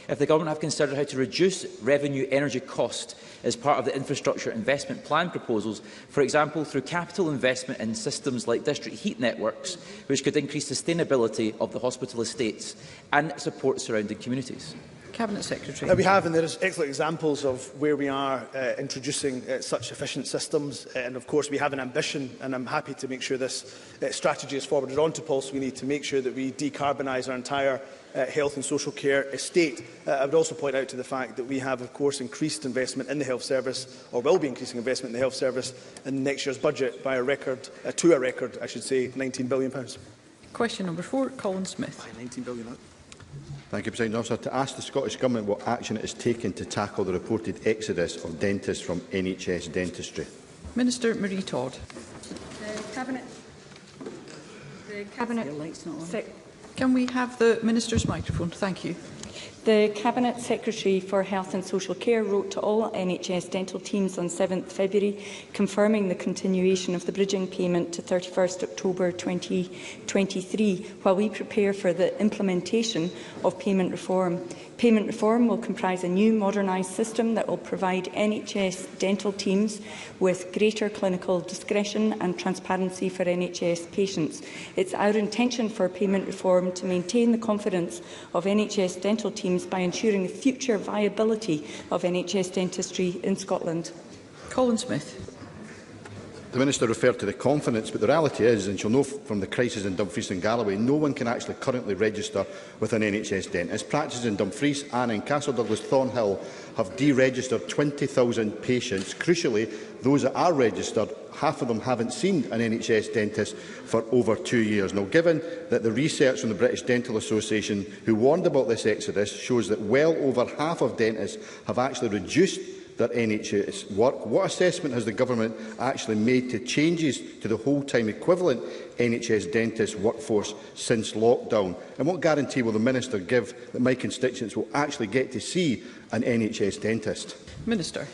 if the Government have considered how to reduce revenue energy cost as part of the infrastructure investment plan proposals, for example through capital investment in systems like district heat networks, which could increase sustainability of the hospital estates and support surrounding communities. Cabinet Secretary. We have, and there are excellent examples of where we are introducing such efficient systems. And of course, we have an ambition, and I'm happy to make sure this strategy is forwarded on to Pulse. We need to make sure that we decarbonise our entire health and social care estate. I would also point out to the fact that we have, of course, increased investment in the health service, or will be increasing investment in the health service in next year's budget by a record, I should say, £19 billion. Question number 4, Colin Smith. £19 billion. Thank you, President Officer. To ask the Scottish Government what action it is taking to tackle the reported exodus of dentists from NHS dentistry. Minister Marie Todd. Can we have the Minister's microphone? Thank you. The Cabinet Secretary for Health and Social Care wrote to all NHS dental teams on 7th February confirming the continuation of the bridging payment to 31st October 2023 while we prepare for the implementation of payment reform. Payment reform will comprise a new modernised system that will provide NHS dental teams with greater clinical discretion and transparency for NHS patients. It's our intention for payment reform to maintain the confidence of NHS dental teams by ensuring the future viability of NHS dentistry in Scotland. Colin Smith. The Minister referred to the confidence, but the reality is, and she'll know from the crisis in Dumfries and Galloway, no one can actually currently register with an NHS dentist. Practices in Dumfries and in Castle Douglas Thornhill have deregistered 20,000 patients. Crucially, those that are registered, half of them haven't seen an NHS dentist for over 2 years. Now, given that the research from the British Dental Association, who warned about this exodus, shows that well over half of dentists have actually reduced their NHS work, what assessment has the Government actually made to changes to the whole-time equivalent NHS dentist workforce since lockdown? And what guarantee will the Minister give that my constituents will actually get to see an NHS dentist? Minister.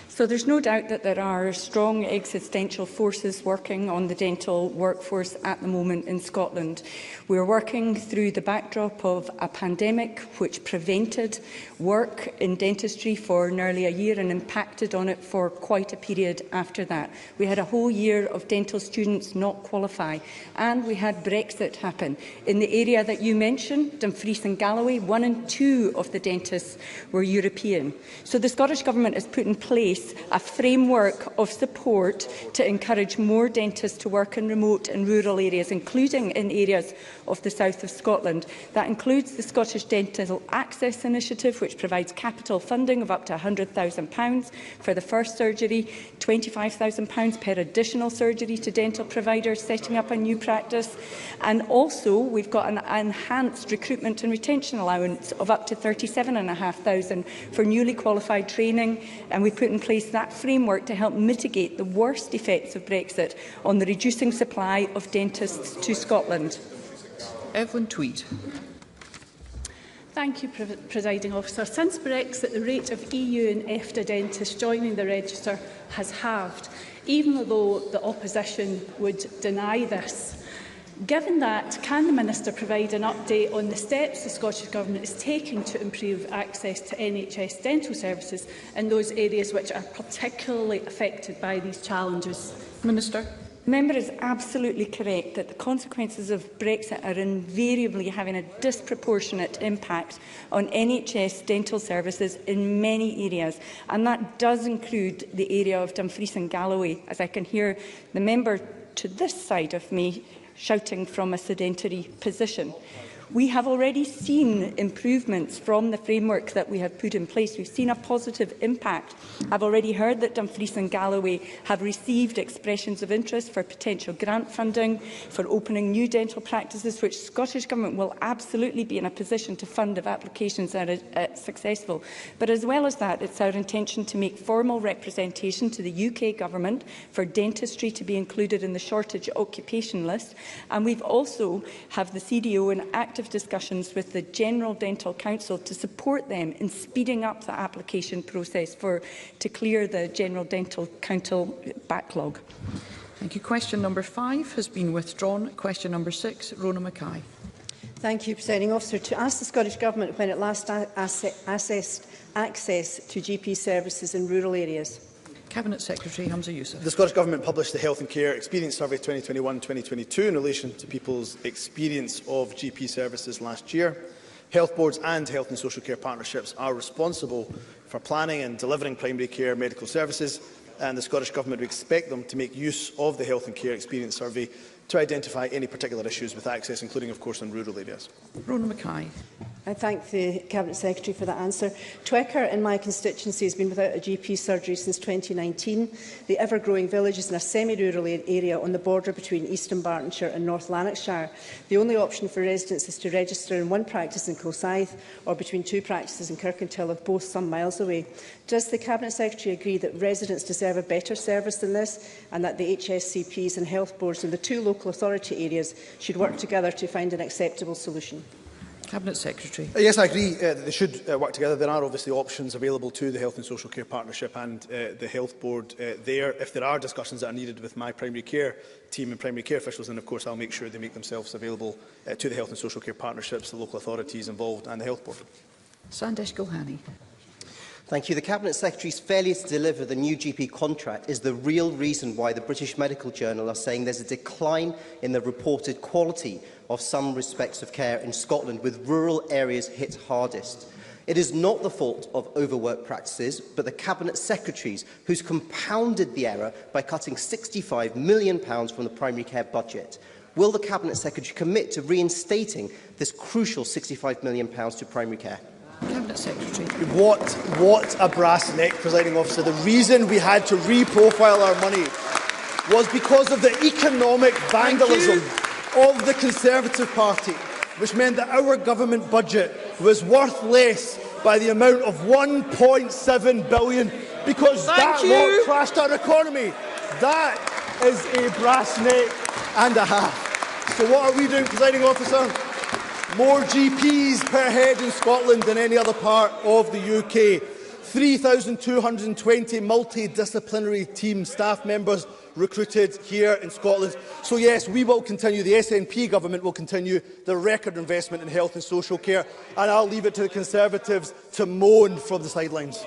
So there's no doubt that there are strong existential forces working on the dental workforce at the moment in Scotland. We're working through the backdrop of a pandemic which prevented work in dentistry for nearly a year and impacted on it for quite a period after that. We had a whole year of dental students not qualify, and we had Brexit happen. In the area that you mentioned, Dumfries and Galloway, 1 in 2 of the dentists were European. So the Scottish Government has put in place a framework of support to encourage more dentists to work in remote and rural areas, including in areas of the south of Scotland. That includes the Scottish Dental Access Initiative, which provides capital funding of up to £100,000 for the first surgery, £25,000 per additional surgery to dental providers setting up a new practice. And also, we've got an enhanced recruitment and retention allowance of up to £37,500 for newly qualified training, and we've put in place that framework to help mitigate the worst effects of Brexit on the reducing supply of dentists to Scotland. Evelyn Tweed. Thank you, Presiding Officer. Since Brexit, the rate of EU and EFTA dentists joining the register has halved, even though the opposition would deny this. Given that, can the Minister provide an update on the steps the Scottish Government is taking to improve access to NHS dental services in those areas which are particularly affected by these challenges? Minister. The member is absolutely correct that the consequences of Brexit are invariably having a disproportionate impact on NHS dental services in many areas, and that does include the area of Dumfries and Galloway, as I can hear the member to this side of me shouting from a sedentary position. We have already seen improvements from the framework that we have put in place. We've seen a positive impact. I've already heard that Dumfries and Galloway have received expressions of interest for potential grant funding for opening new dental practices, which the Scottish Government will absolutely be in a position to fund if applications are successful. But as well as that, it's our intention to make formal representation to the UK Government for dentistry to be included in the shortage occupation list. And we've also have the CDO in active discussions with the General Dental Council to support them in speeding up the application process to clear the General Dental Council backlog. Thank you. Question number 5 has been withdrawn. Question number 6, Rona Mackay. Thank you, Presiding Officer. To ask the Scottish Government when it last assessed access to GP services in rural areas. Cabinet Secretary Hamza Youssef. The Scottish Government published the Health and Care Experience Survey 2021-2022 in relation to people's experience of GP services last year. Health boards and health and social care partnerships are responsible for planning and delivering primary care medical services, and the Scottish Government would expect them to make use of the Health and Care Experience Survey to identify any particular issues with access, including, of course, in rural areas. Rona Mackay. I thank the Cabinet Secretary for that answer. Twicker in my constituency has been without a GP surgery since 2019. The ever-growing village is in a semi-rural area on the border between East Dunbartonshire and North Lanarkshire. The only option for residents is to register in one practice in Kilsyth or between two practices in Kirkintilloch, both some miles away. Does the Cabinet Secretary agree that residents deserve a better service than this, and that the HSCPs and health boards in the two local authority areas should work together to find an acceptable solution? Cabinet Secretary. Yes, I agree that they should work together. There are obviously options available to the Health and Social Care Partnership and the Health Board there. If there are discussions that are needed with my primary care team and primary care officials, then of course I'll make sure they make themselves available to the Health and Social Care Partnerships, the local authorities involved and the Health Board. Sandesh Gulhani. Thank you. The Cabinet Secretary's failure to deliver the new GP contract is the real reason why the British Medical Journal are saying there's a decline in the reported quality of some respects of care in Scotland, with rural areas hit hardest. It is not the fault of overworked practices, but the Cabinet Secretaries who's compounded the error by cutting £65 million from the primary care budget. Will the Cabinet Secretary commit to reinstating this crucial £65 million to primary care? Cabinet Secretary. What a brass neck, Presiding Officer. The reason we had to reprofile our money was because of the economic vandalism of the Conservative Party, which meant that our government budget was worth less by the amount of £1.7 billion, because that lot crashed our economy. That is a brass neck and a half. So what are we doing, Presiding Officer? More GPs per head in Scotland than any other part of the UK. 3,220 multidisciplinary team staff members recruited here in Scotland. So yes, we will continue, the SNP government will continue the record investment in health and social care, and I'll leave it to the Conservatives to moan from the sidelines.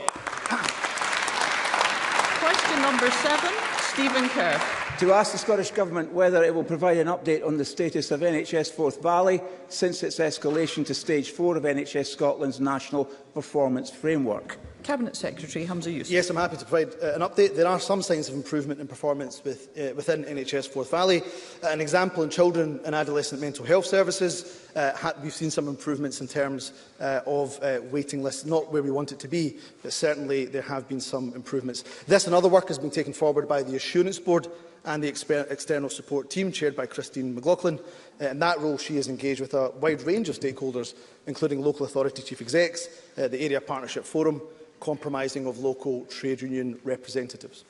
Question number 7, Stephen Kerr. To ask the Scottish Government whether it will provide an update on the status of NHS Forth Valley since its escalation to Stage 4 of NHS Scotland's National Performance Framework. Cabinet Secretary Hamza Youssef. Yes, I'm happy to provide an update. There are some signs of improvement in performance within NHS Forth Valley. An example in children and adolescent mental health services, we've seen some improvements in terms of waiting lists, not where we want it to be, but certainly there have been some improvements. This and other work has been taken forward by the Assurance Board and the external support team chaired by Christine McLaughlin. In that role, she is engaged with a wide range of stakeholders, including local authority chief execs, the Area Partnership Forum, compromising of local trade union representatives.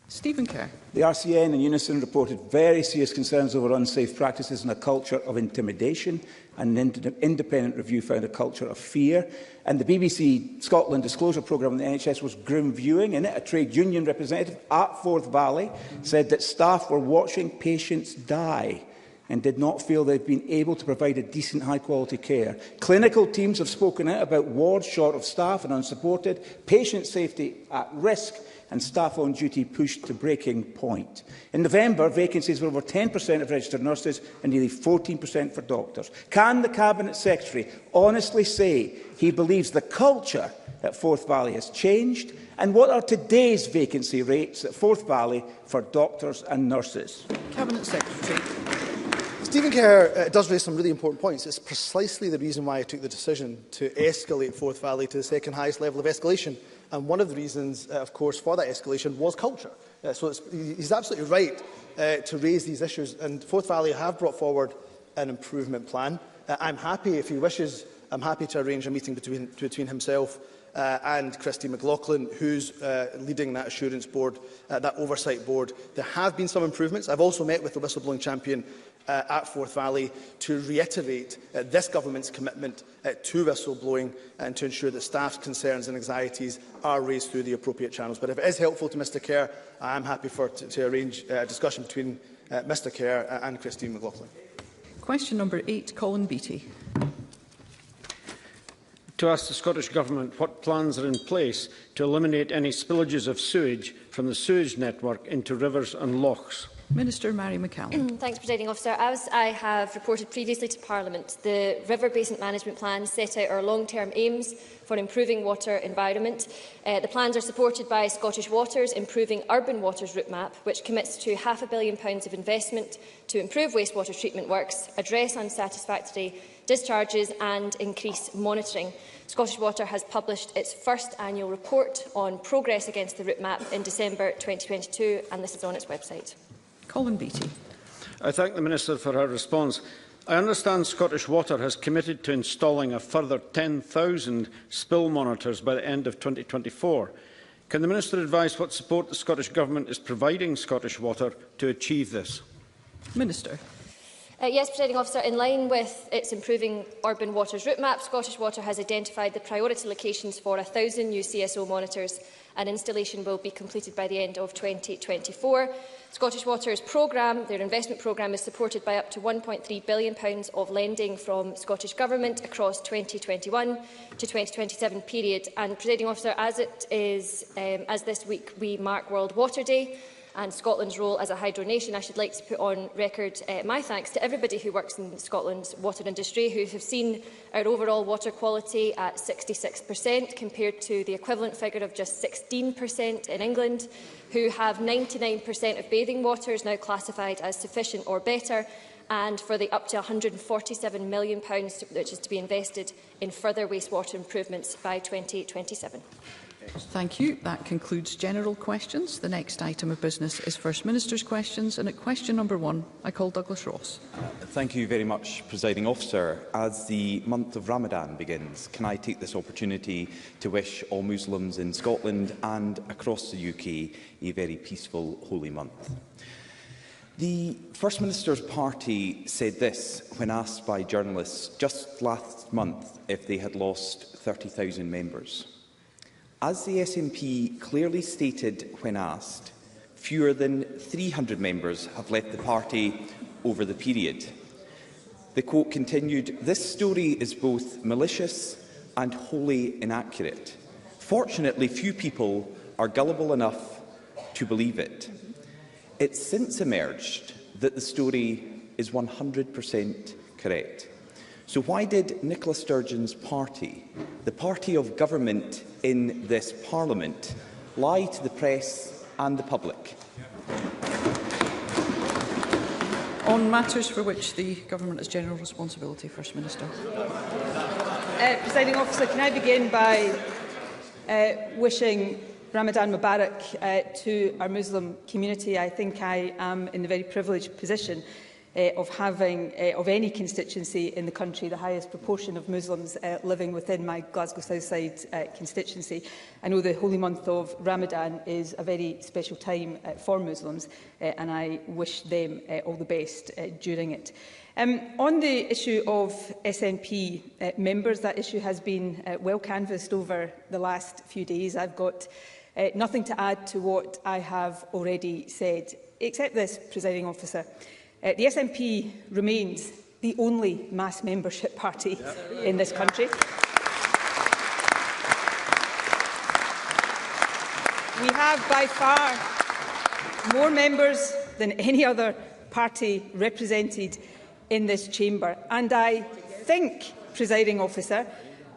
Stephen Kerr. The RCN in unison reported very serious concerns over unsafe practices and a culture of intimidation, and an independent review found a culture of fear. And the BBC Scotland disclosure programme on the NHS was grim viewing. In it, a trade union representative at Forth Valley said that staff were watching patients die and did not feel they'd been able to provide a decent, high-quality care. Clinical teams have spoken out about wards short of staff and unsupported, patient safety at risk, and staff on duty pushed to breaking point. In November, vacancies were over 10% of registered nurses and nearly 14% for doctors. Can the Cabinet Secretary honestly say he believes the culture at Forth Valley has changed? And what are today's vacancy rates at Forth Valley for doctors and nurses? Cabinet Secretary. Stephen Kerr does raise some really important points. It's precisely the reason why I took the decision to escalate Forth Valley to the second highest level of escalation. And one of the reasons, of course, for that escalation was culture. So he's absolutely right to raise these issues. And Forth Valley have brought forward an improvement plan. I'm happy, if he wishes, I'm happy to arrange a meeting between himself and Christine McLaughlin, who's leading that assurance board, that oversight board. There have been some improvements. I've also met with the whistleblowing champion at Forth Valley to reiterate this government's commitment to whistleblowing and to ensure that staff's concerns and anxieties are raised through the appropriate channels. But if it is helpful to Mr Kerr, I am happy to arrange a discussion between Mr Kerr and Christine McLaughlin. Question number 8, Colin Beattie. To ask the Scottish Government what plans are in place to eliminate any spillages of sewage from the sewage network into rivers and lochs. Minister Mary McCallum. Thanks, Presiding Officer. As I have reported previously to Parliament, the River Basin Management Plan set out our long-term aims for improving water environment. The plans are supported by Scottish Water's Improving Urban Waters route map, which commits to £500 million of investment to improve wastewater treatment works, address unsatisfactory discharges and increase monitoring. Scottish Water has published its first annual report on progress against the route map in December 2022, and this is on its website. Colin Beattie. I thank the Minister for her response. I understand Scottish Water has committed to installing a further 10,000 spill monitors by the end of 2024. Can the Minister advise what support the Scottish Government is providing Scottish Water to achieve this? Minister. Yes, Presiding Officer, in line with its Improving Urban Waters route map, Scottish Water has identified the priority locations for 1,000 new CSO monitors, and installation will be completed by the end of 2024. Scottish Water's their investment programme, is supported by up to £1.3 billion of lending from Scottish Government across 2021 to 2027 period. And, Presiding Officer, as this week we mark World Water Day and Scotland's role as a hydro nation, I should like to put on record my thanks to everybody who works in Scotland's water industry, who have seen our overall water quality at 66% compared to the equivalent figure of just 16% in England, who have 99% of bathing waters now classified as sufficient or better, and for the up to £147 million which is to be invested in further wastewater improvements by 2027. Thank you. That concludes general questions. The next item of business is First Minister's questions, and at question number 1, I call Douglas Ross. Thank you very much, Presiding Officer. As the month of Ramadan begins, can I take this opportunity to wish all Muslims in Scotland and across the UK a very peaceful holy month. The First Minister's party said this when asked by journalists just last month if they had lost 30,000 members. As the SNP clearly stated when asked, fewer than 300 members have left the party over the period. The quote continued, "This story is both malicious and wholly inaccurate. Fortunately, few people are gullible enough to believe it." It's since emerged that the story is 100% correct. So why did Nicola Sturgeon's party, the party of government in this Parliament, lie to the press and the public? On matters for which the Government has general responsibility, First Minister. Presiding Officer, can I begin by wishing Ramadan Mubarak to our Muslim community. I think I am in the very privileged position of having, of any constituency in the country, the highest proportion of Muslims living within my Glasgow Southside constituency. I know the holy month of Ramadan is a very special time for Muslims, and I wish them all the best during it. On the issue of SNP members, that issue has been well canvassed over the last few days. I've got nothing to add to what I have already said, except this, Presiding Officer. The SNP remains the only mass membership party in this country. We have by far more members than any other party represented in this chamber. And I think, Presiding Officer,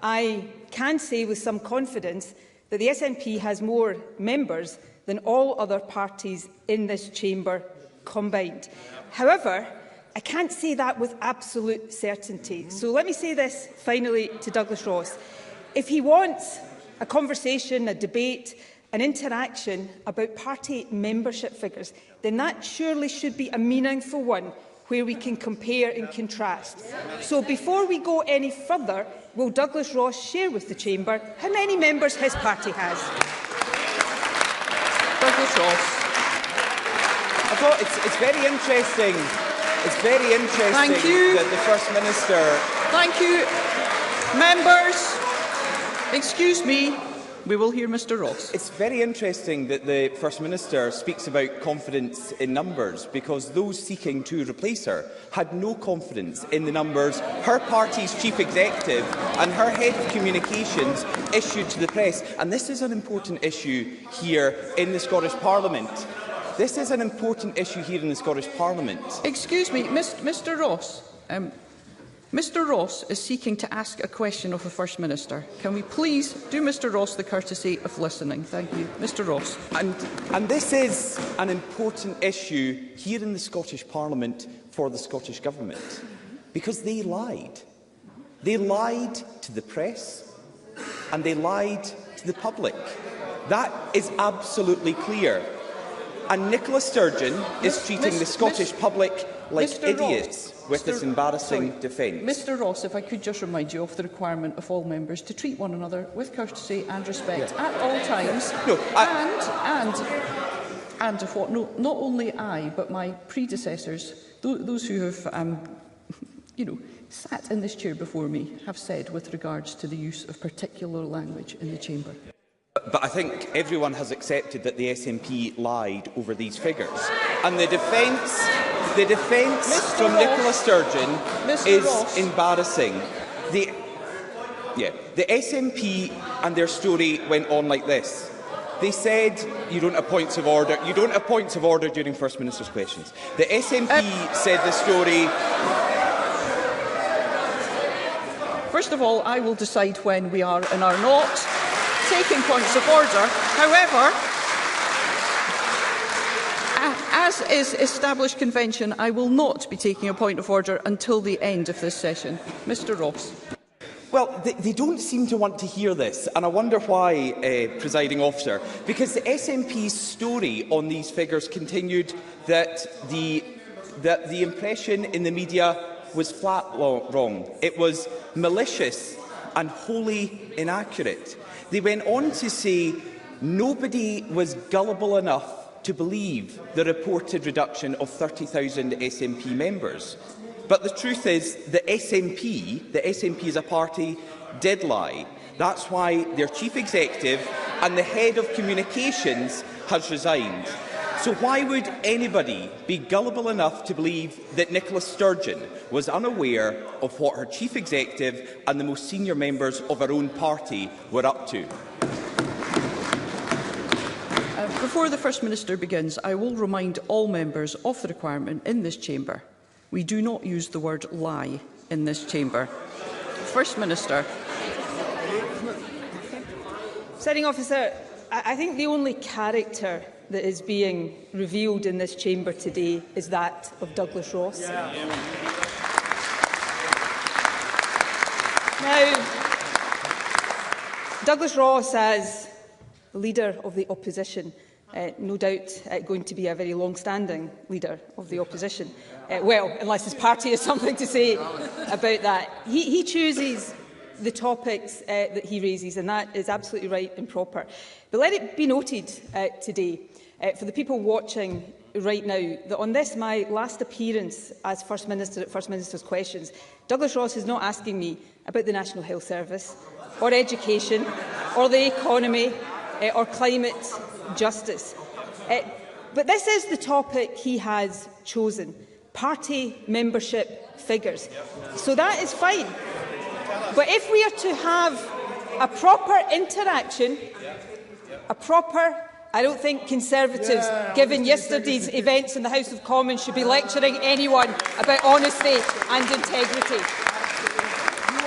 I can say with some confidence that the SNP has more members than all other parties in this chamber combined. However, I can't say that with absolute certainty. So let me say this finally to Douglas Ross. If he wants a conversation, a debate, an interaction about party membership figures, then that surely should be a meaningful one where we can compare and contrast. So before we go any further, will Douglas Ross share with the Chamber how many members his party has? Douglas Ross. I thought it's very interesting. It's very interesting Thank you. That the First Minister... Thank you. Members, excuse me. We will hear Mr Ross. It's very interesting that the First Minister speaks about confidence in numbers, because those seeking to replace her had no confidence in the numbers her party's chief executive and her head of communications issued to the press. And this is an important issue here in the Scottish Parliament. This is an important issue here in the Scottish Parliament. Excuse me, Mr Ross. Mr Ross is seeking to ask a question of the First Minister. Can we please do Mr Ross the courtesy of listening? Thank you. Mr Ross. And this is an important issue here in the Scottish Parliament for the Scottish Government, because they lied. They lied to the press and they lied to the public. That is absolutely clear. And Nicola Sturgeon is treating the Scottish public like idiots with this embarrassing defence. Mr Ross, if I could just remind you of the requirement of all members to treat one another with courtesy and respect at all times. No, and of what not only I, but my predecessors, those who have sat in this chair before me, have said with regards to the use of particular language in the chamber. But I think everyone has accepted that the SNP lied over these figures. And the defence from Nicola Sturgeon is embarrassing. The SNP and their story went on like this. They said you don't have points of order. You don't have points of order during First Minister's questions. The SNP said the story. First of all, I will decide when we are and are not taking points of order. However, as is established convention, I will not be taking a point of order until the end of this session. Mr Ross. Well, they don't seem to want to hear this, and I wonder why, Presiding Officer, because the SNP's story on these figures continued that the impression in the media was flat wrong. It was malicious and wholly inaccurate. They went on to say nobody was gullible enough to believe the reported reduction of 30,000 SNP members. But the truth is the SNP as a party did lie. That's why their chief executive and the head of communications has resigned. So why would anybody be gullible enough to believe that Nicola Sturgeon was unaware of what her chief executive and the most senior members of her own party were up to? Before the First Minister begins, I will remind all members of the requirement in this chamber. We do not use the word lie in this chamber. First Minister. Presiding Officer, I think the only character that is being revealed in this chamber today is that of Douglas Ross. Now, Douglas Ross, as leader of the opposition, no doubt going to be a very long-standing leader of the opposition. Well, unless his party has something to say about that. He chooses the topics that he raises, and that is absolutely right and proper. But let it be noted today, for the people watching right now, that on this, my last appearance as First Minister at First Minister's Questions, Douglas Ross is not asking me about the National Health Service, or education, or the economy, or climate justice. But this is the topic he has chosen: party membership figures. So that is fine. But if we are to have a proper interaction, I don't think Conservatives, given yesterday's events in the House of Commons, should be lecturing anyone about honesty and integrity.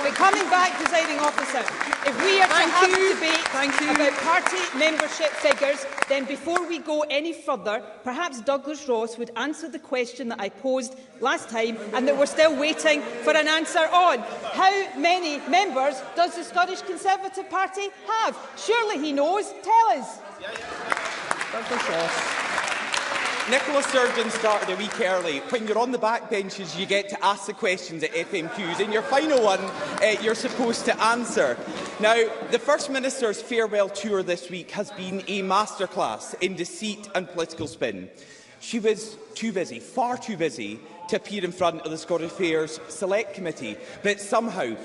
But coming back, Presiding Officer, if we are to have a debate about party membership figures, then before we go any further, perhaps Douglas Ross would answer the question that I posed last time and that we're still waiting for an answer on. How many members does the Scottish Conservative Party have? Surely he knows. Tell us. Douglas Ross. Nicola Sturgeon started a week early. When you're on the backbenches, you get to ask the questions at FMQs. In your final one, you're supposed to answer. Now, the First Minister's farewell tour this week has been a masterclass in deceit and political spin. She was too busy, far too busy, to appear in front of the Scottish Affairs Select Committee, but somehow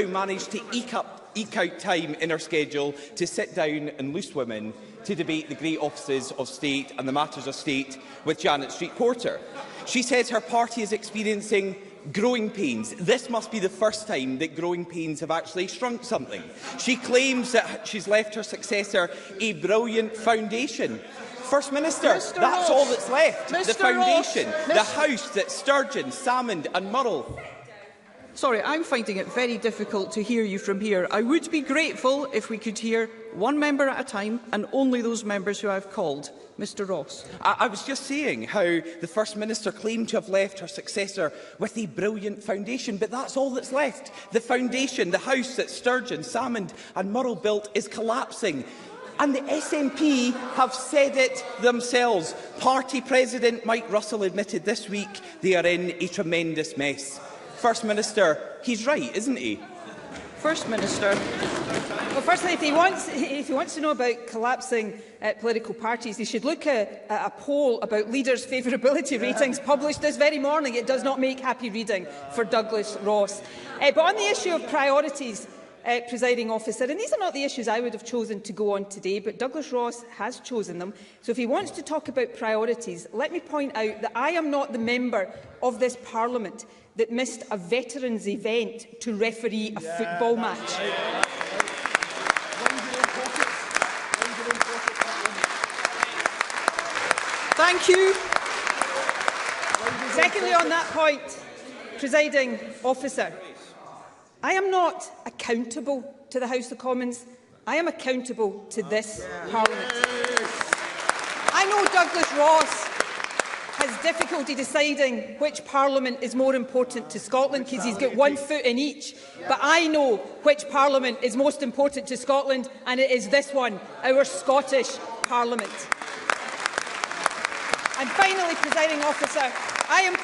managed to eke up eke out time in her schedule to sit down and loose women to debate the great offices of state and the matters of state with Janet Street-Porter. She says her party is experiencing growing pains. This must be the first time that growing pains have actually shrunk something. She claims that she's left her successor a brilliant foundation. First Minister, that's all that's left. The foundation, the house that Sturgeon, Salmond and Murrell. Sorry, I'm finding it very difficult to hear you from here. I would be grateful if we could hear one member at a time and only those members who I've called. Mr Ross. I was just saying how the First Minister claimed to have left her successor with a brilliant foundation, but that's all that's left. The foundation, the house that Sturgeon, Salmond and Murrell built is collapsing. And the SNP have said it themselves. Party President Mike Russell admitted this week they are in a tremendous mess. First Minister, he's right, isn't he? First Minister. Well, firstly, if he wants to know about collapsing political parties, he should look at a poll about leaders' favourability ratings published this very morning. It does not make happy reading for Douglas Ross. But on the issue of priorities, presiding officer, and these are not the issues I would have chosen to go on today, but Douglas Ross has chosen them. So if he wants to talk about priorities, let me point out that I am not the member of this Parliament that missed a veterans' event to referee a football match. Thank you. Secondly, on that point, presiding officer, I am not accountable to the House of Commons. I am accountable to this Parliament. I know Douglas Ross has difficulty deciding which Parliament is more important to Scotland because he's got one foot in each. But I know which Parliament is most important to Scotland, and it is this one, our Scottish Parliament. And finally, presiding officer, I am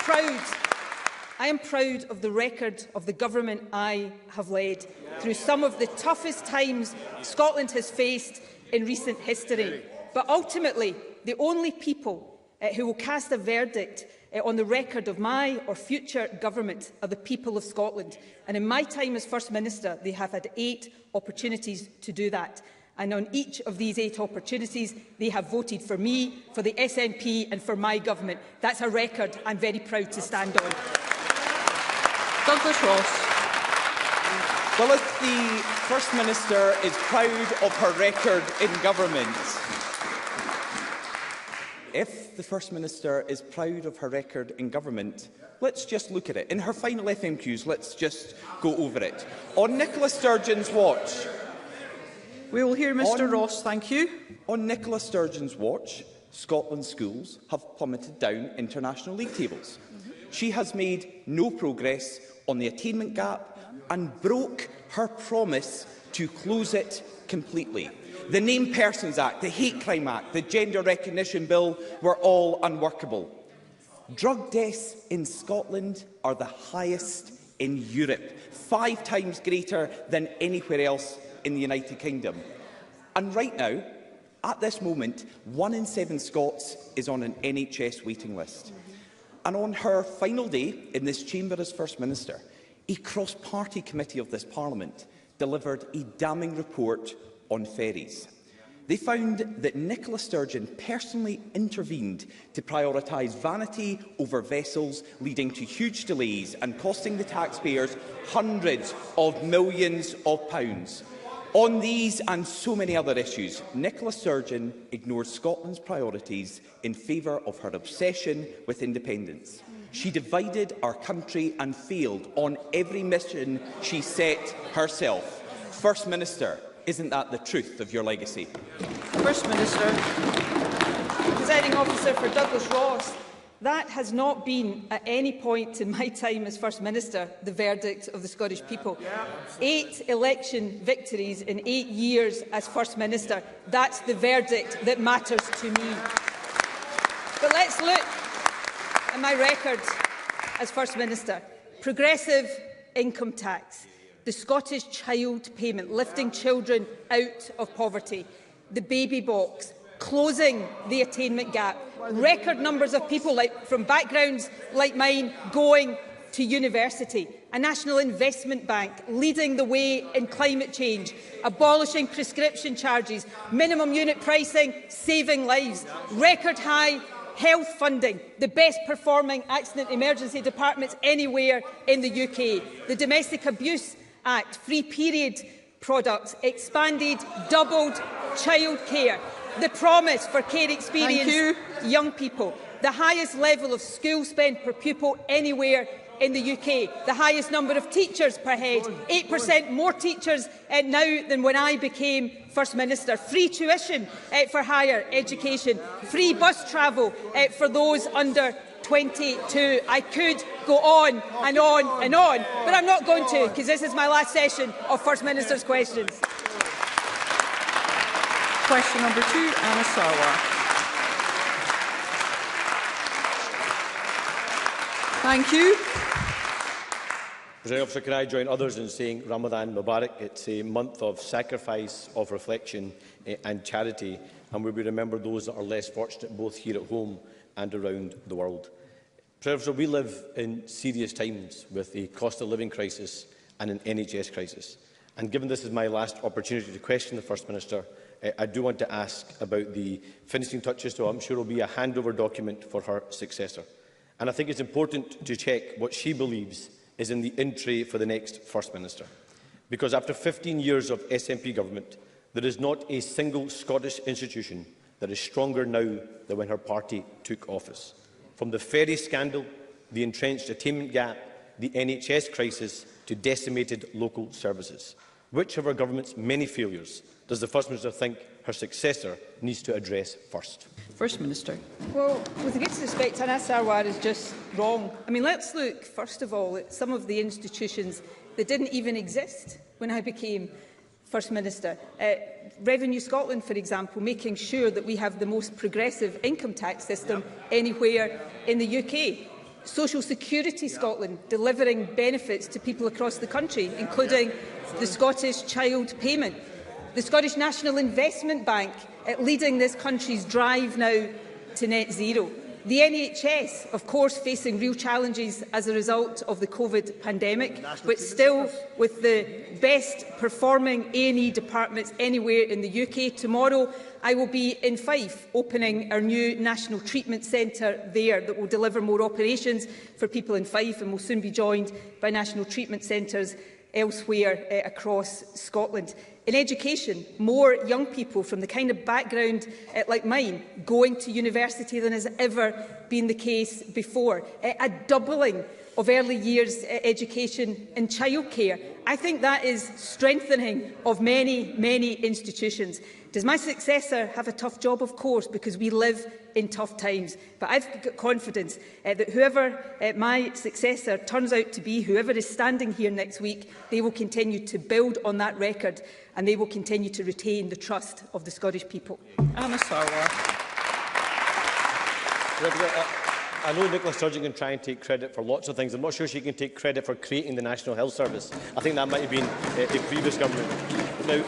proud of the record of the government I have led through some of the toughest times Scotland has faced in recent history. But ultimately, the only people who will cast a verdict on the record of my or future government are the people of Scotland. And in my time as First Minister, they have had 8 opportunities to do that. And on each of these 8 opportunities, they have voted for me, for the SNP and for my government. That's a record I'm very proud to stand on. Douglas Ross. Well, if the First Minister is proud of her record in government, let's just look at it. In her final FMQs, let's just go over it. On Nicola Sturgeon's watch... We will hear Mr Ross, thank you. On Nicola Sturgeon's watch, Scotland's schools have plummeted down international league tables. She has made no progress on the attainment gap and broke her promise to close it completely. The Named Persons Act, the Hate Crime Act, the Gender Recognition Bill were all unworkable. Drug deaths in Scotland are the highest in Europe, 5 times greater than anywhere else in the United Kingdom. And right now, at this moment, 1 in 7 Scots is on an NHS waiting list. And on her final day in this chamber as First Minister, a cross-party committee of this Parliament delivered a damning report on ferries. They found that Nicola Sturgeon personally intervened to prioritise vanity over vessels, leading to huge delays and costing the taxpayers hundreds of millions of pounds. On these and so many other issues, Nicola Sturgeon ignored Scotland's priorities in favour of her obsession with independence. She divided our country and failed on every mission she set herself. First Minister, isn't that the truth of your legacy? First Minister. Presiding officer, for Douglas Ross, that has not been at any point in my time as First Minister the verdict of the Scottish people. 8 election victories in 8 years as First Minister, that's the verdict that matters to me. But let's look at my record as First Minister. Progressive income tax, the Scottish child payment, lifting children out of poverty, the baby box, closing the attainment gap, record numbers of people from backgrounds like mine going to university. a national investment bank leading the way in climate change, abolishing prescription charges, minimum unit pricing, saving lives, record high health funding, the best performing accident emergency departments anywhere in the UK, the Domestic Abuse Act, free period products, expanded, doubled childcare, the promise for care experienced young people, the highest level of school spend per pupil anywhere in the UK, the highest number of teachers per head, 8% more teachers now than when I became First Minister, free tuition for higher education, free bus travel for those under 22. I could go on and on and on, but I'm not going to, because this is my last session of First Minister's questions. Question number 2, Anna Sarwar. Thank you. Presiding Officer, can I join others in saying Ramadan Mubarak? It's a month of sacrifice, of reflection and charity, and where we remember those that are less fortunate both here at home and around the world. Presiding Officer, we live in serious times with a cost of living crisis and an NHS crisis. And given this is my last opportunity to question the First Minister, I do want to ask about the finishing touches to, I'm sure, will be a handover document for her successor. And I think it's important to check what she believes is in the in-tray for the next First Minister. Because after 15 years of SNP government, there is not a single Scottish institution that is stronger now than when her party took office. From the ferry scandal, the entrenched attainment gap, the NHS crisis, to decimated local services. Which of our government's many failures does the First Minister think her successor needs to address first? First Minister. Well, with the greatest respect, Anna Sarwar is just wrong. I mean, let's look, first of all, at some of the institutions that didn't even exist when I became First Minister. Revenue Scotland, for example, making sure that we have the most progressive income tax system anywhere in the UK. Social Security Scotland, delivering benefits to people across the country, including the Scottish Child Payment. The Scottish National Investment Bank, leading this country's drive now to net zero. The NHS, of course, facing real challenges as a result of the COVID pandemic, but still with the best performing A&E departments anywhere in the UK. Tomorrow, I will be in Fife, opening our new National Treatment Centre there that will deliver more operations for people in Fife and will soon be joined by national treatment centres elsewhere across Scotland. In education, more young people from the kind of background like mine going to university than has ever been the case before. A doubling of early years education and childcare. I think that is strengthening of many, many institutions. Does my successor have a tough job? Of course, because we live in tough times. But I've got confidence that whoever my successor turns out to be, whoever is standing here next week, they will continue to build on that record and they will continue to retain the trust of the Scottish people. Anna Sarwar. I know Nicola Sturgeon can try and take credit for lots of things. I'm not sure she can take credit for creating the National Health Service. I think that might have been a previous government. Now,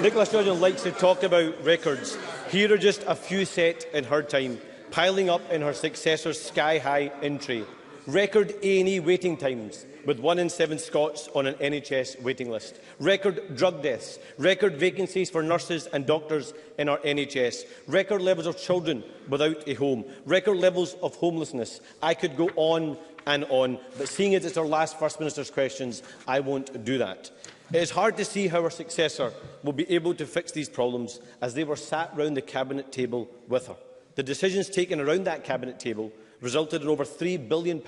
Nicola Sturgeon likes to talk about records. Here are just a few set in her time, piling up in her successor's sky-high in-tray. Record A&E waiting times, with 1 in 7 Scots on an NHS waiting list. Record drug deaths, record vacancies for nurses and doctors in our NHS, record levels of children without a home, record levels of homelessness. I could go on and on, but seeing as it's our last First Minister's questions, I won't do that. It is hard to see how her successor will be able to fix these problems as they were sat round the Cabinet table with her. The decisions taken around that Cabinet table resulted in over £3 billion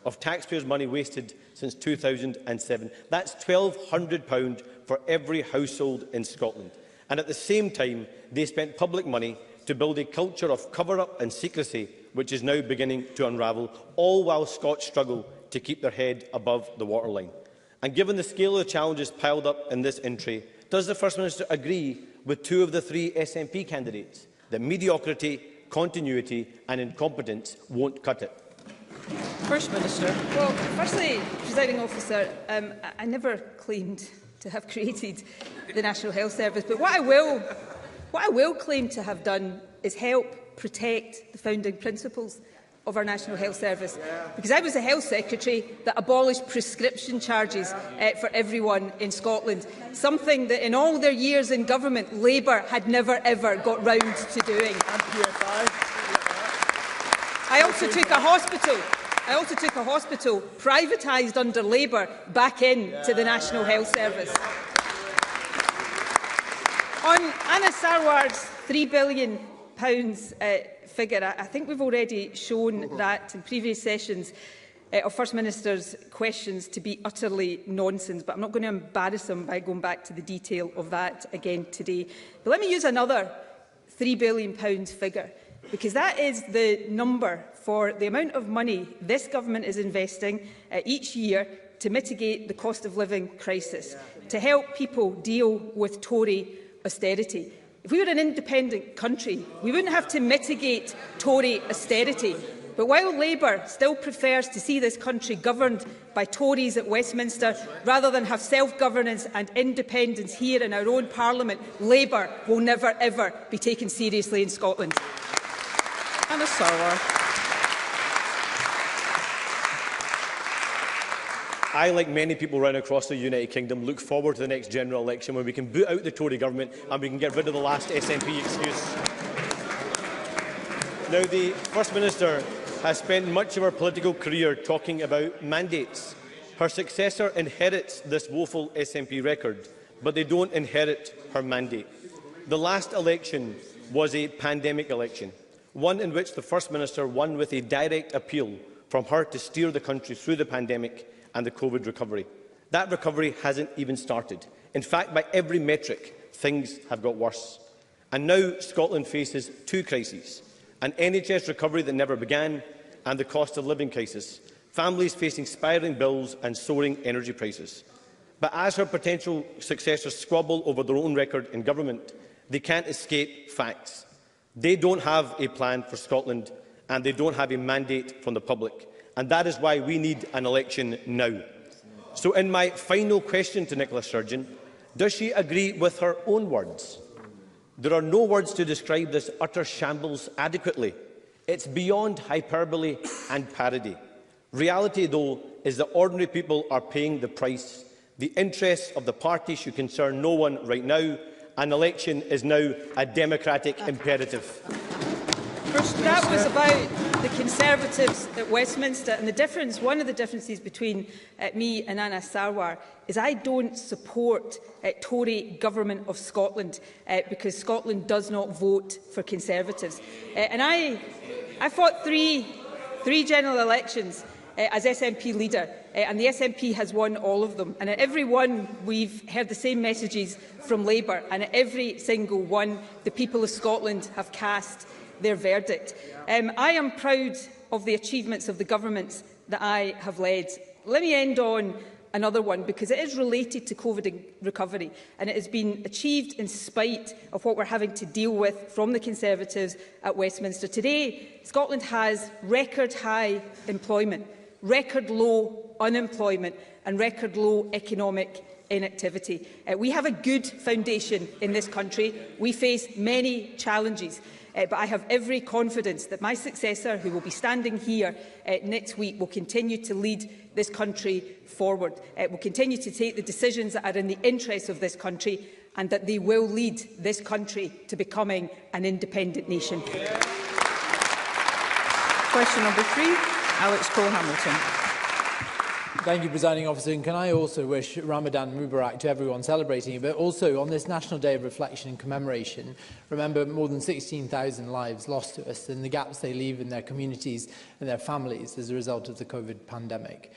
of taxpayers' money wasted since 2007. That's £1,200 for every household in Scotland. And at the same time, they spent public money to build a culture of cover-up and secrecy, which is now beginning to unravel, all while Scots struggle to keep their head above the waterline. And given the scale of the challenges piled up in this in-tray, does the First Minister agree with 2 of the 3 SNP candidates that mediocrity, continuity and incompetence won't cut it? First Minister. Well, firstly, Presiding Officer, I never claimed to have created the National Health Service, but what I will claim to have done is help protect the founding principles of our National Health Service, because I was the Health Secretary that abolished prescription charges for everyone in Scotland, something that in all their years in government Labour had never ever got round to doing. I also took a hospital privatised under Labour back into the National Health Service. On Anna Sarwar's £3 billion figure, I think we've already shown that in previous sessions of First Minister's questions to be utterly nonsense, but I'm not going to embarrass him by going back to the detail of that again today. But let me use another £3 billion figure, because that is the number for the amount of money this government is investing each year to mitigate the cost of living crisis, to help people deal with Tory austerity. If we were an independent country, we wouldn't have to mitigate Tory austerity. But while Labour still prefers to see this country governed by Tories at Westminster, rather than have self-governance and independence here in our own Parliament, Labour will never ever be taken seriously in Scotland. Anna Sarwar. I, like many people right across the United Kingdom, look forward to the next general election when we can boot out the Tory government and we can get rid of the last SNP excuse. Now, the First Minister has spent much of her political career talking about mandates. Her successor inherits this woeful SNP record, but they don't inherit her mandate. The last election was a pandemic election, one in which the First Minister won with a direct appeal from her to steer the country through the pandemic and the COVID recovery. That recovery hasn't even started. In fact, by every metric, things have got worse. And now Scotland faces two crises: an NHS recovery that never began and the cost of living crisis, families facing spiralling bills and soaring energy prices. But as her potential successors squabble over their own record in government, they can't escape facts. They don't have a plan for Scotland and they don't have a mandate from the public. And that is why we need an election now. So in my final question to Nicola Sturgeon, does she agree with her own words? There are no words to describe this utter shambles adequately. It's beyond hyperbole and parody. Reality, though, is that ordinary people are paying the price. The interests of the party should concern no one right now. An election is now a democratic imperative. That was about the Conservatives at Westminster, and the difference, one of the differences between me and Anna Sarwar is I don't support Tory government of Scotland because Scotland does not vote for Conservatives. And I fought three general elections as SNP leader, and the SNP has won all of them. And at every one, we've heard the same messages from Labour, and at every single one, the people of Scotland have cast their verdict. I am proud of the achievements of the governments that I have led. Let me end on another one, because it is related to COVID recovery, and it has been achieved in spite of what we're having to deal with from the Conservatives at Westminster. Today, Scotland has record high employment, record low unemployment and record low economic inactivity. We have a good foundation in this country. We face many challenges. But I have every confidence that my successor, who will be standing here next week, will continue to lead this country forward, will continue to take the decisions that are in the interests of this country, and that they will lead this country to becoming an independent nation. Question number 3, Alex Cole-Hamilton. Thank you, Presiding Officer. And can I also wish Ramadan Mubarak to everyone celebrating it, but also on this National Day of Reflection and Commemoration, remember more than 16,000 lives lost to us and the gaps they leave in their communities and their families as a result of the COVID pandemic.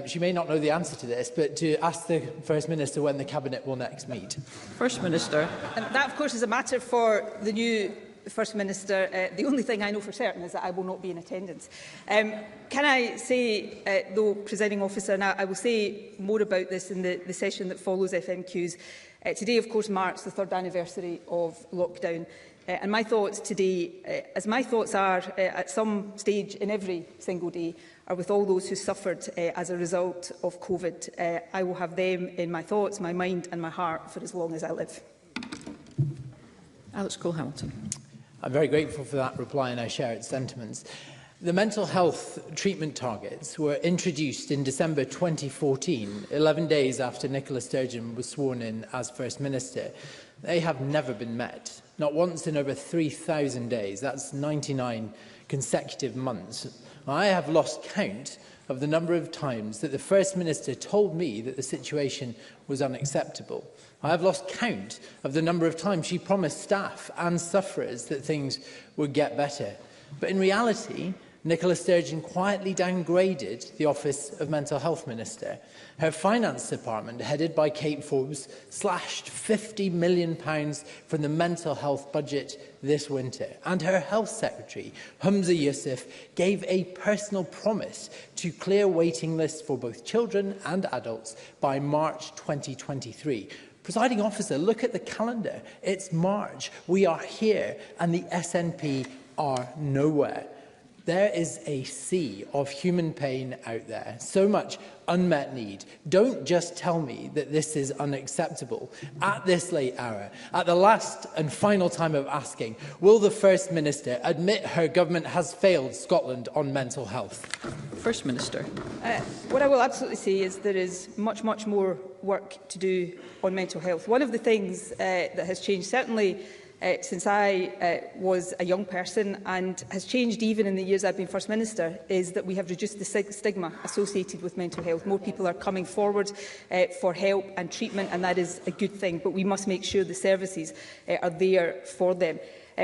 She may not know the answer to this, but to ask the First Minister when the Cabinet will next meet. First Minister. And that, of course, is a matter for the new First Minister. The only thing I know for certain is that I will not be in attendance. Can I say, though, Presiding Officer, and I will say more about this in the session that follows FMQs, today, of course, marks the 3rd anniversary of lockdown. And my thoughts today, as my thoughts are at some stage in every single day, are with all those who suffered as a result of COVID. I will have them in my thoughts, my mind and my heart for as long as I live. Alex Cole-Hamilton. I'm very grateful for that reply and I share its sentiments. The mental health treatment targets were introduced in December 2014, 11 days after Nicola Sturgeon was sworn in as First Minister. They have never been met, not once in over 3,000 days. That's 99 consecutive months. I have lost count of the number of times that the First Minister told me that the situation was unacceptable. I have lost count of the number of times she promised staff and sufferers that things would get better. But in reality, Nicola Sturgeon quietly downgraded the Office of Mental Health Minister. Her Finance Department, headed by Kate Forbes, slashed £50 million from the mental health budget this winter. And her Health Secretary, Humza Yousaf, gave a personal promise to clear waiting lists for both children and adults by March 2023. Presiding officer, look at the calendar. It's March. We are here, and the SNP are nowhere. There is a sea of human pain out there, so much unmet need. Don't just tell me that this is unacceptable. At this late hour, at the last and final time of asking, will the First Minister admit her government has failed Scotland on mental health? First Minister. What I will absolutely say is there is much more work to do on mental health. One of the things that has changed, certainly since I was a young person, and has changed even in the years I've been First Minister, is that we have reduced the stigma associated with mental health. More people are coming forward for help and treatment, and that is a good thing, but we must make sure the services are there for them.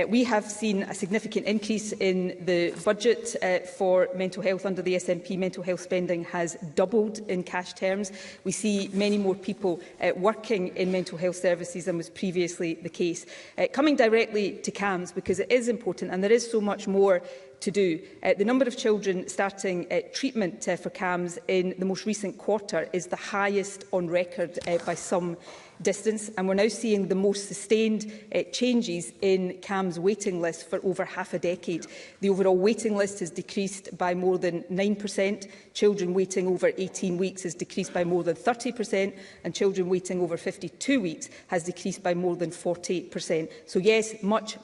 We have seen a significant increase in the budget for mental health under the SNP. Mental health spending has doubled in cash terms. We see many more people working in mental health services than was previously the case. Coming directly to CAMHS, because it is important and there is so much more to do. The number of children starting treatment for CAMHS in the most recent quarter is the highest on record by some distance, and we're now seeing the most sustained changes in CAMHS waiting lists for over half a decade. The overall waiting list has decreased by more than 9%, children waiting over 18 weeks has decreased by more than 30%, and children waiting over 52 weeks has decreased by more than 48%. So yes, much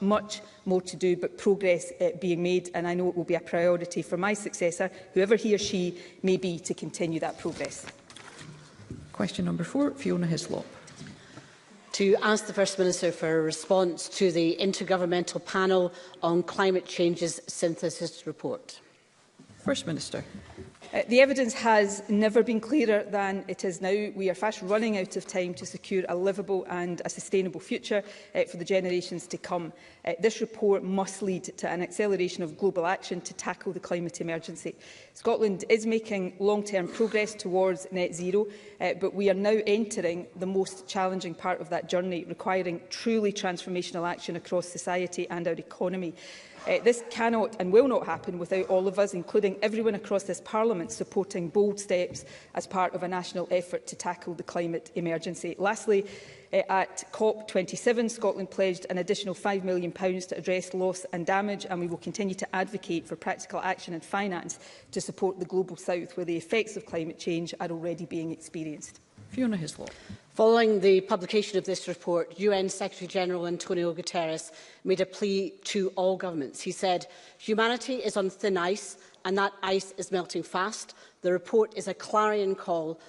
more to do, but progress being made, and I know it will be a priority for my successor, whoever he or she may be, to continue that progress. Question number 4, Fiona Hislop. To ask the First Minister for a response to the Intergovernmental Panel on Climate Change's synthesis report. First Minister. The evidence has never been clearer than it is now. We are fast running out of time to secure a livable and a sustainable future for the generations to come. This report must lead to an acceleration of global action to tackle the climate emergency. Scotland is making long-term progress towards net zero, but we are now entering the most challenging part of that journey, requiring truly transformational action across society and our economy. This cannot and will not happen without all of us, including everyone across this Parliament, supporting bold steps as part of a national effort to tackle the climate emergency. Lastly, at COP27, Scotland pledged an additional £5 million to address loss and damage, and we will continue to advocate for practical action and finance to support the Global South, where the effects of climate change are already being experienced. Fiona Hislop. Following the publication of this report, UN Secretary-General Antonio Guterres made a plea to all governments. He said, "Humanity is on thin ice, and that ice is melting fast. The report is a clarion call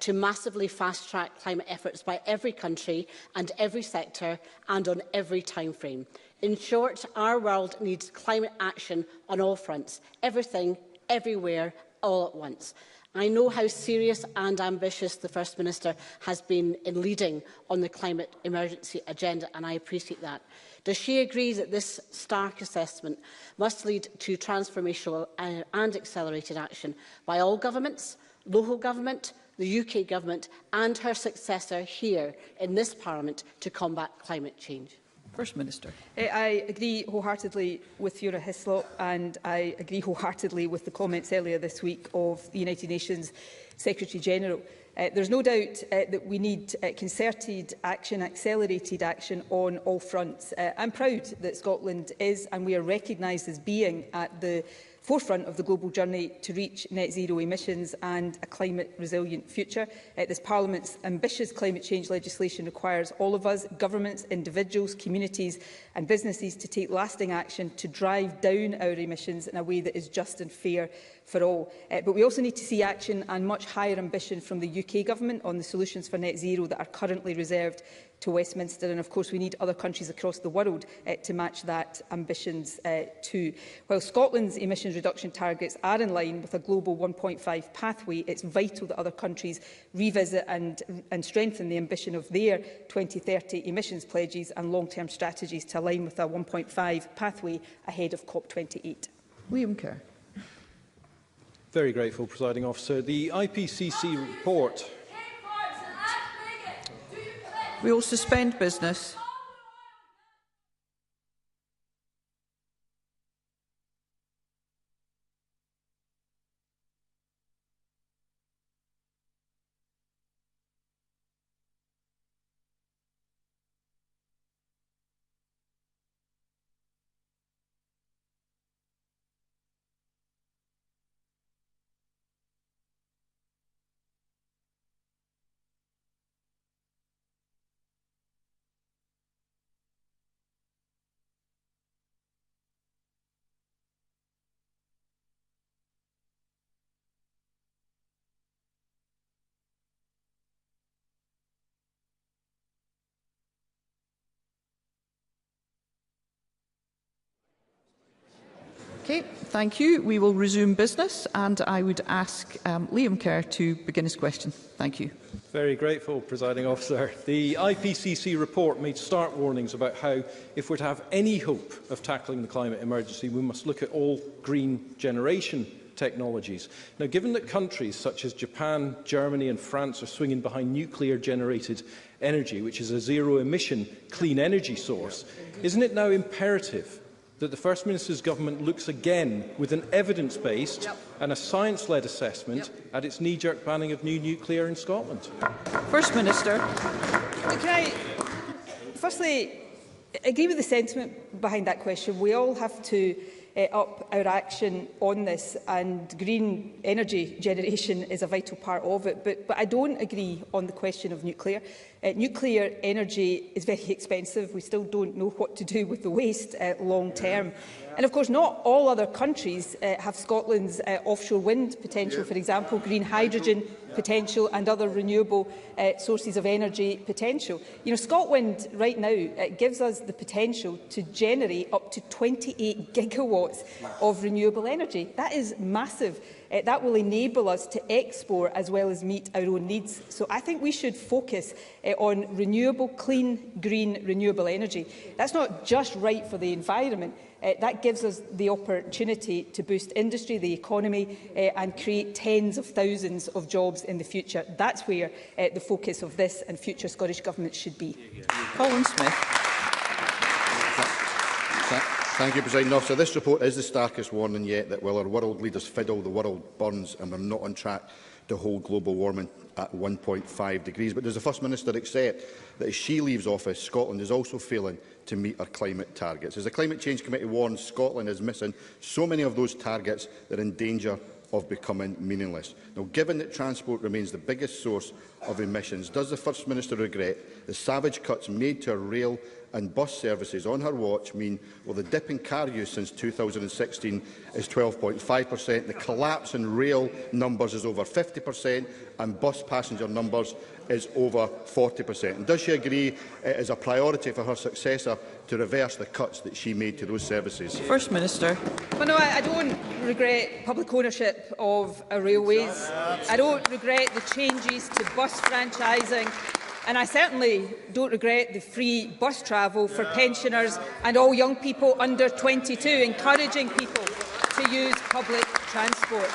to massively fast-track climate efforts by every country and every sector and on every timeframe. In short, our world needs climate action on all fronts, everything, everywhere, all at once." I know how serious and ambitious the First Minister has been in leading on the climate emergency agenda, and I appreciate that. Does she agree that this stark assessment must lead to transformational and accelerated action by all governments, local government, the UK government and her successor here in this Parliament to combat climate change? First Minister. I agree wholeheartedly with Fiona Hislop, and I agree wholeheartedly with the comments earlier this week of the United Nations Secretary-General. There's no doubt that we need concerted action, accelerated action on all fronts. I'm proud that Scotland is, and we are recognised as being, at the forefront of the global journey to reach net zero emissions and a climate-resilient future. This Parliament's ambitious climate change legislation requires all of us, governments, individuals, communities and businesses to take lasting action to drive down our emissions in a way that is just and fair for all. But we also need to see action and much higher ambition from the UK Government on the solutions for net zero that are currently reserved to Westminster, and of course we need other countries across the world to match that ambitions too. While Scotland's emissions reduction targets are in line with a global 1.5 pathway, it's vital that other countries revisit and strengthen the ambition of their 2030 emissions pledges and long-term strategies to align with a 1.5 pathway ahead of COP28. Liam Kerr. Very grateful, Presiding Officer. The IPCC report... We will suspend business. Okay, thank you. We will resume business, and I would ask Liam Kerr to begin his question. Thank you. Very grateful, Presiding Officer. The IPCC report made stark warnings about how, if we're to have any hope of tackling the climate emergency, we must look at all green generation technologies. Now, given that countries such as Japan, Germany and France are swinging behind nuclear-generated energy, which is a zero-emission clean energy source, isn't it now imperative that the First Minister's government looks again with an evidence-based and a science-led assessment at its knee-jerk banning of new nuclear in Scotland? First Minister. Can I firstly agree with the sentiment behind that question? We all have to up our action on this, and green energy generation is a vital part of it. But I don't agree on the question of nuclear. Nuclear energy is very expensive. We still don't know what to do with the waste long term. And of course, not all other countries have Scotland's offshore wind potential, for example, green hydrogen potential and other renewable sources of energy potential. You know, Scotland right now gives us the potential to generate up to 28 gigawatts of renewable energy. That is massive. That will enable us to export as well as meet our own needs. So I think we should focus on renewable, clean, green, renewable energy. That's not just right for the environment. That gives us the opportunity to boost industry, the economy and create tens of thousands of jobs in the future. That's where the focus of this and future Scottish Government should be. Colin Smith. Thank you, Presiding Officer. This report is the starkest warning yet that while our world leaders fiddle, the world burns and we're not on track to hold global warming at 1.5 degrees. But does the First Minister accept that as she leaves office, Scotland is also failing to meet our climate targets? As the Climate Change Committee warns, Scotland is missing so many of those targets that are in danger of becoming meaningless. Now, given that transport remains the biggest source of emissions, does the First Minister regret the savage cuts made to our rail and bus services on her watch mean, well, the dip in car use since 2016 is 12.5%, the collapse in rail numbers is over 50%, and bus passenger numbers is over 40%. And does she agree it is a priority for her successor to reverse the cuts that she made to those services? First Minister. Well, no, I don't regret public ownership of our railways. I don't regret the changes to bus franchising. And I certainly don't regret the free bus travel for pensioners and all young people under 22, encouraging people to use public transport.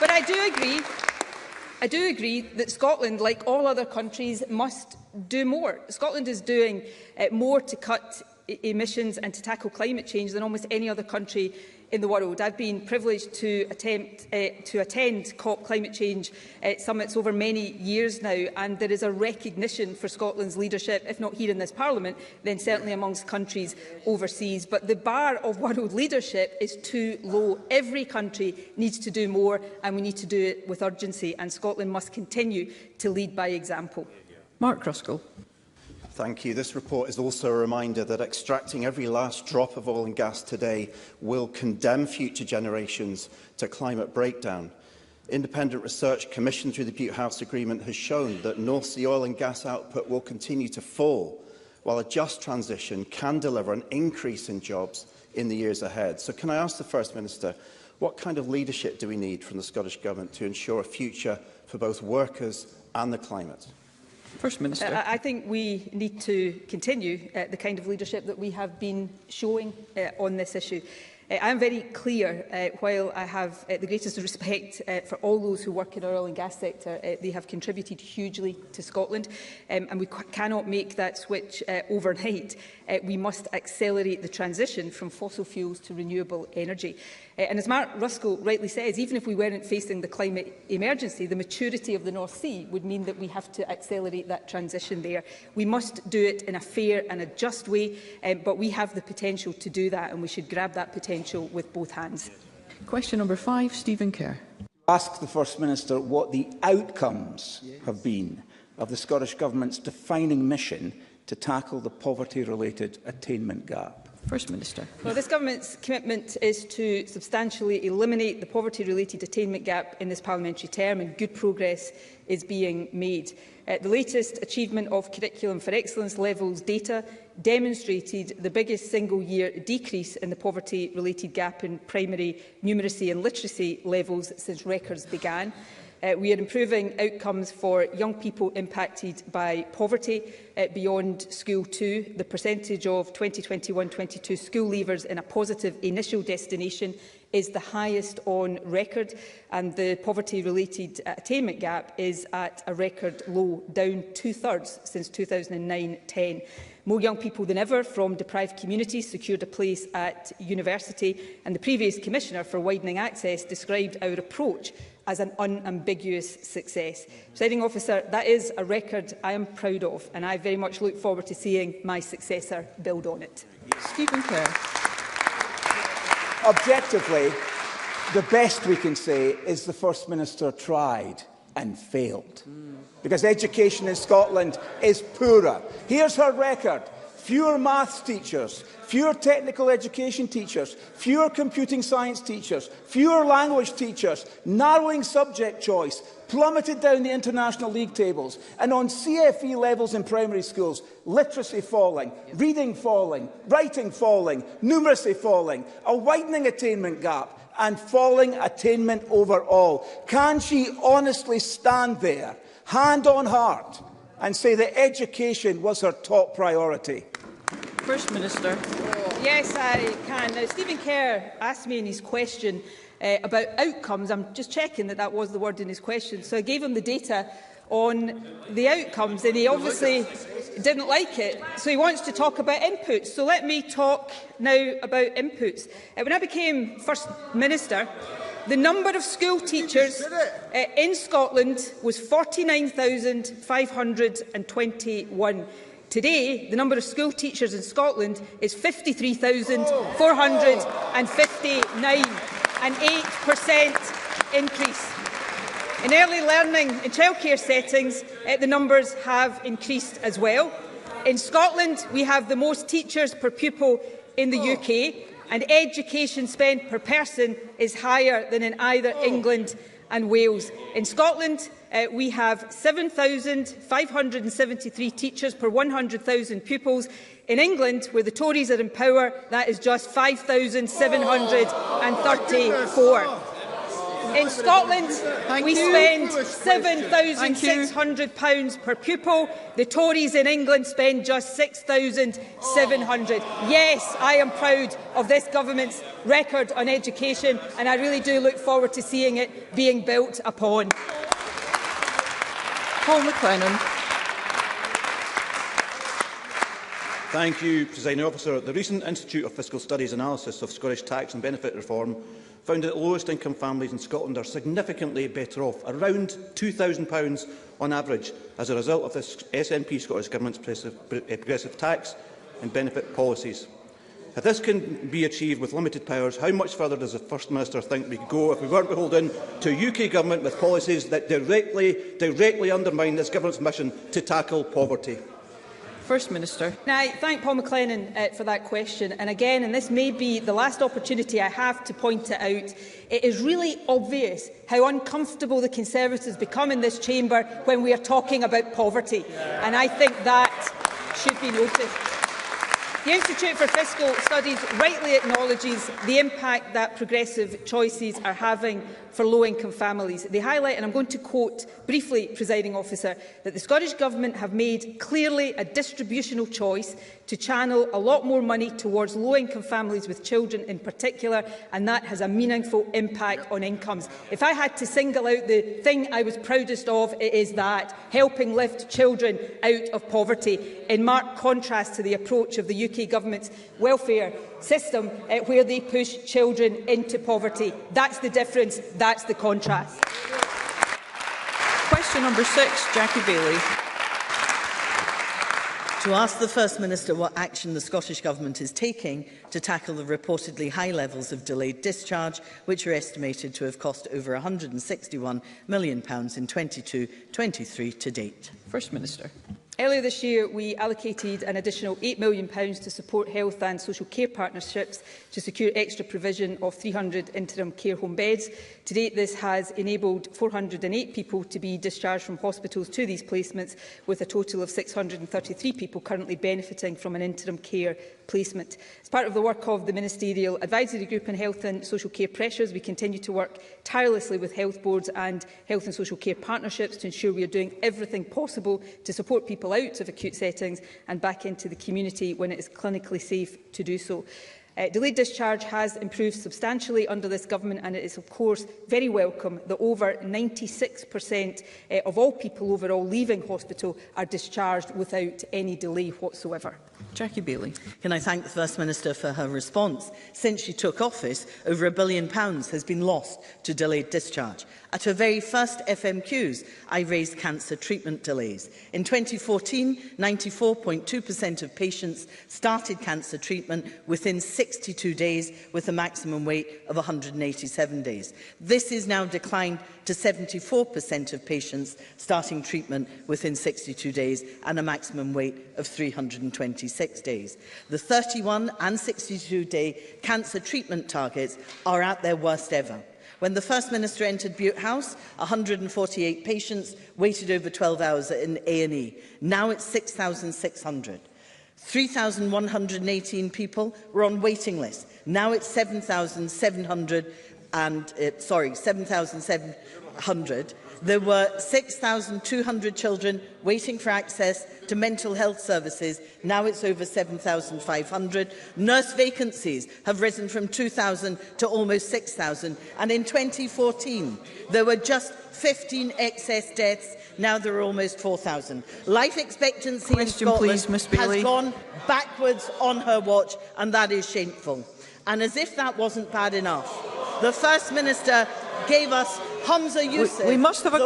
But I do agree that Scotland, like all other countries, must do more. Scotland is doing more to cut emissions and to tackle climate change than almost any other country in the world. I've been privileged to attend COP climate change summits over many years now, and there is a recognition for Scotland's leadership, if not here in this Parliament, then certainly amongst countries overseas. But the bar of world leadership is too low. Every country needs to do more, and we need to do it with urgency, and Scotland must continue to lead by example. Mark Ruskell. Thank you. This report is also a reminder that extracting every last drop of oil and gas today will condemn future generations to climate breakdown. Independent research commissioned through the Butte House Agreement has shown that North Sea oil and gas output will continue to fall, while a just transition can deliver an increase in jobs in the years ahead. So can I ask the First Minister, what kind of leadership do we need from the Scottish Government to ensure a future for both workers and the climate? First Minister. I think we need to continue the kind of leadership that we have been showing on this issue. I am very clear, while I have the greatest respect for all those who work in our oil and gas sector, they have contributed hugely to Scotland, and we cannot make that switch overnight. We must accelerate the transition from fossil fuels to renewable energy. And as Mark Ruskell rightly says, even if we weren't facing the climate emergency, the maturity of the North Sea would mean that we have to accelerate that transition there. We must do it in a fair and a just way, but we have the potential to do that, and we should grab that potential with both hands. Question number 5, Stephen Kerr. Ask the First Minister what the outcomes have been of the Scottish Government's defining mission to tackle the poverty-related attainment gap. First Minister. Well, this Government's commitment is to substantially eliminate the poverty-related attainment gap in this parliamentary term, and good progress is being made. The latest achievement of Curriculum for Excellence levels data demonstrated the biggest single-year decrease in the poverty-related gap in primary numeracy and literacy levels since records began. We are improving outcomes for young people impacted by poverty beyond school too. The percentage of 2021-22 school leavers in a positive initial destination is the highest on record, and the poverty-related attainment gap is at a record low, down 2/3 since 2009-10. More young people than ever from deprived communities secured a place at university, and the previous Commissioner for Widening Access described our approach as an unambiguous success. Presiding Officer, that is a record I am proud of, and I very much look forward to seeing my successor build on it. Stephen Kerr. Objectively, the best we can say is the First Minister tried and failed. Because education in Scotland is poorer. Here's her record. Fewer maths teachers, fewer technical education teachers, fewer computing science teachers, fewer language teachers, narrowing subject choice, plummeted down the international league tables, and on CFE levels in primary schools, literacy falling, reading falling, writing falling, numeracy falling, a widening attainment gap, and falling attainment overall. Can she honestly stand there, hand on heart, and say that education was her top priority? First Minister. Yes, I can. Now, Stephen Kerr asked me in his question about outcomes. I'm just checking that that was the word in his question. So I gave him the data on the outcomes, and he obviously didn't like it. So he wants to talk about inputs. So let me talk now about inputs. When I became First Minister, the number of school teachers in Scotland was 49,521. Today, the number of school teachers in Scotland is 53,459, an 8% increase. In early learning and childcare settings, the numbers have increased as well. In Scotland, we have the most teachers per pupil in the UK, and education spend per person is higher than in either England and Wales. In Scotland, we have 7,573 teachers per 100,000 pupils. In England, where the Tories are in power, that is just 5,734. In Scotland, we spend £7,600 per pupil. The Tories in England spend just £6,700. Yes, I am proud of this government's record on education, and I really do look forward to seeing it being built upon. Paul McLennan. Thank you, Presiding Officer. The recent Institute of Fiscal Studies analysis of Scottish tax and benefit reform found that lowest income families in Scotland are significantly better off, around £2,000 on average, as a result of the SNP Scottish Government's progressive tax and benefit policies. If this can be achieved with limited powers, how much further does the First Minister think we could go if we weren't beholden to a UK Government with policies that directly undermine this Government's mission to tackle poverty? First Minister. I thank Paul McLennan for that question. And again, and this may be the last opportunity I have to point it out, it is really obvious how uncomfortable the Conservatives become in this chamber when we are talking about poverty. And I think that should be noted. The Institute for Fiscal Studies rightly acknowledges the impact that progressive choices are having for low-income families. They highlight, and I'm going to quote briefly, Presiding Officer, that the Scottish Government have made clearly a distributional choice to channel a lot more money towards low-income families with children in particular, and that has a meaningful impact on incomes. If I had to single out the thing I was proudest of, it is that, helping lift children out of poverty, in marked contrast to the approach of the UK Government's welfare system, where they push children into poverty. That's the difference, that's the contrast. Question number 6, Jackie Baillie. To ask the First Minister what action the Scottish Government is taking to tackle the reportedly high levels of delayed discharge, which are estimated to have cost over £161 million in 22-23 to date. First Minister. Earlier this year, we allocated an additional £8 million to support health and social care partnerships to secure extra provision of 300 interim care home beds. To date, this has enabled 408 people to be discharged from hospitals to these placements, with a total of 633 people currently benefiting from an interim care placement. As part of the work of the Ministerial Advisory Group on Health and Social Care Pressures, we continue to work tirelessly with health boards and health and social care partnerships to ensure we are doing everything possible to support people out of acute settings and back into the community when it is clinically safe to do so. Delayed discharge has improved substantially under this government, and it is of course very welcome that over 96% of all people overall leaving hospital are discharged without any delay whatsoever. Jackie Baillie. Can I thank the First Minister for her response? Since she took office, over £1 billion has been lost to delayed discharge. At her very first FMQs, I raised cancer treatment delays. In 2014, 94.2% of patients started cancer treatment within 62 days, with a maximum wait of 187 days. This is now declined to 74% of patients starting treatment within 62 days and a maximum wait of 326 days. The 31 and 62-day cancer treatment targets are at their worst ever. When the First Minister entered Bute House, 148 patients waited over 12 hours in A&E. Now it's 6,600. 3,118 people were on waiting lists. Now it's 7,700. There were 6,200 children waiting for access to mental health services. Now it's over 7,500. Nurse vacancies have risen from 2,000 to almost 6,000. And in 2014, there were just 15 excess deaths. Now there are almost 4,000. Life expectancy in Scotland has gone backwards on her watch, and that is shameful. And as if that wasn't bad enough, the First Minister gave us Hamza Youssef, the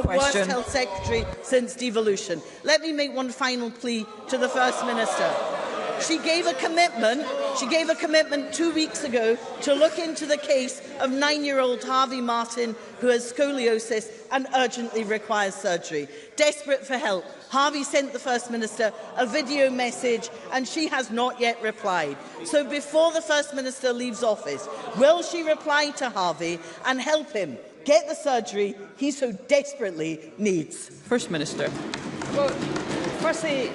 worst Health Secretary since devolution. Let me make one final plea to the First Minister. She gave a commitment 2 weeks ago to look into the case of 9-year-old Harvey Martin, who has scoliosis and urgently requires surgery. Desperate for help, Harvey sent the First Minister a video message, and she has not yet replied. So before the First Minister leaves office, will she reply to Harvey and help him get the surgery he so desperately needs? First Minister. Well, firstly,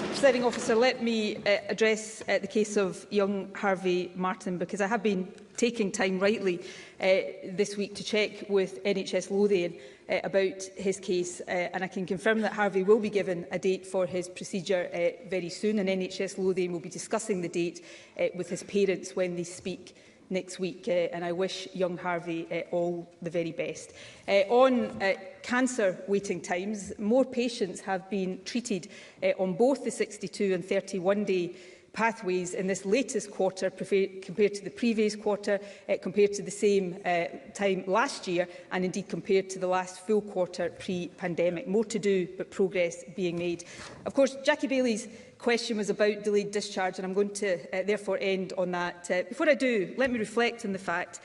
Presiding Officer, let me address the case of young Harvey Martin, because I have been taking time rightly this week to check with NHS Lothian about his case, and I can confirm that Harvey will be given a date for his procedure very soon, and NHS Lothian will be discussing the date with his parents when they speak next week, and I wish young Harvey all the very best. On cancer waiting times, more patients have been treated on both the 62 and 31-day pathways in this latest quarter compared to the previous quarter, compared to the same time last year, and indeed compared to the last full quarter pre-pandemic. More to do, but progress being made. Of course, Jackie Bailey's question was about delayed discharge, and I'm going to therefore end on that. Before I do, let me reflect on the fact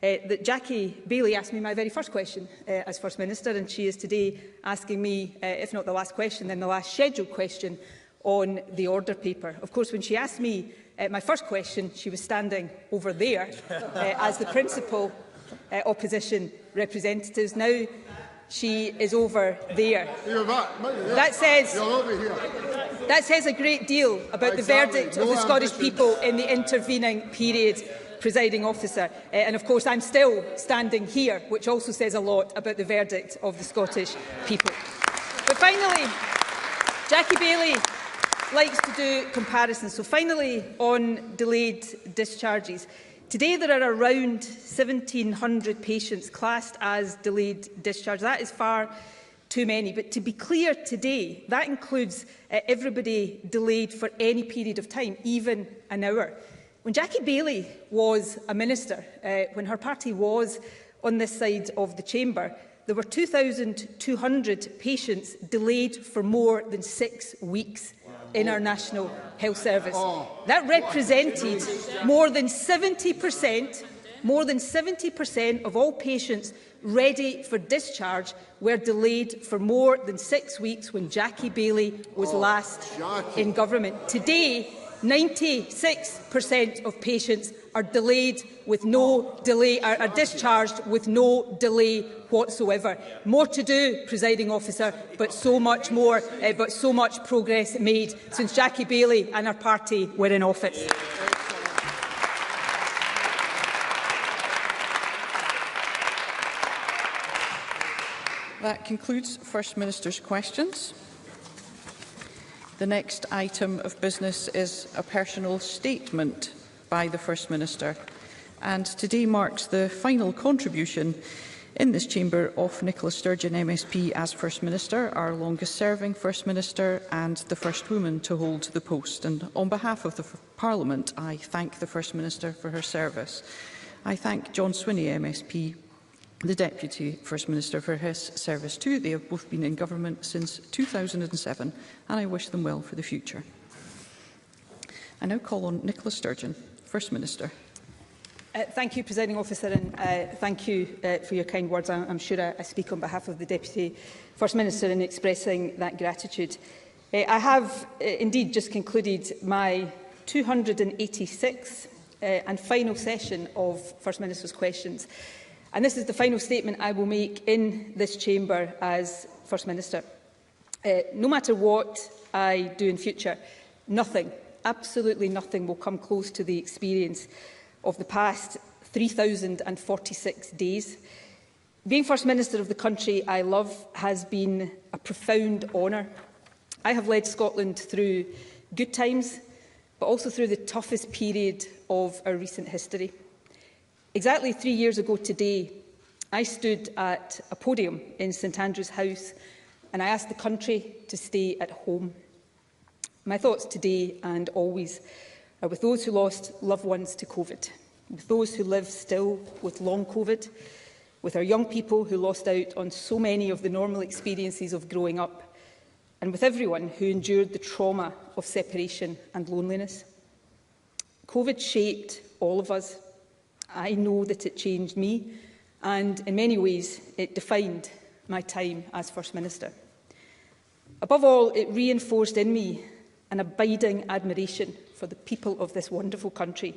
that Jackie Bailey asked me my very first question as First Minister, and she is today asking me, if not the last question, then the last scheduled question on the order paper. Of course, when she asked me my first question, she was standing over there as the principal opposition representatives. Now she is over there. That says a great deal about the verdict of the Scottish people in the intervening period, Presiding Officer. And of course, I'm still standing here, which also says a lot about the verdict of the Scottish people. But finally, Jackie Bailey likes to do comparisons. So finally, on delayed discharges. Today there are around 1,700 patients classed as delayed discharge. That is far too many. But to be clear today, that includes everybody delayed for any period of time, even an hour. When Jackie Bailey was a minister, when her party was on this side of the chamber, there were 2,200 patients delayed for more than 6 weeks in our National Health Service. That represented more than 70% of all patients ready for discharge were delayed for more than 6 weeks when Jackie Bailey was last in government. Today, 96% of patients are delayed with no delay, are discharged with no delay whatsoever. More to do, Presiding Officer, but so much more, so much progress made since Jackie Bailey and her party were in office. That concludes First Minister's questions. The next item of business is a personal statement by the First Minister, and today marks the final contribution in this chamber of Nicola Sturgeon MSP as First Minister, our longest-serving First Minister and the first woman to hold the post. And on behalf of the Parliament, I thank the First Minister for her service. I thank John Swinney MSP, the Deputy First Minister, for his service too. They have both been in government since 2007, and I wish them well for the future. I now call on Nicola Sturgeon, First Minister. Thank you, Presiding Officer, and thank you for your kind words. I'm sure I speak on behalf of the Deputy First Minister in expressing that gratitude. I have indeed just concluded my 286th and final session of First Minister's questions. And this is the final statement I will make in this chamber as First Minister. No matter what I do in future, nothing, absolutely nothing, will come close to the experience of the past 3,046 days. Being First Minister of the country I love has been a profound honour. I have led Scotland through good times, but also through the toughest period of our recent history. Exactly 3 years ago today, I stood at a podium in St Andrew's House and I asked the country to stay at home. My thoughts today and always are with those who lost loved ones to COVID, with those who live still with long COVID, with our young people who lost out on so many of the normal experiences of growing up, and with everyone who endured the trauma of separation and loneliness. COVID shaped all of us. I know that it changed me, and in many ways it defined my time as First Minister. Above all, it reinforced in me an abiding admiration for the people of this wonderful country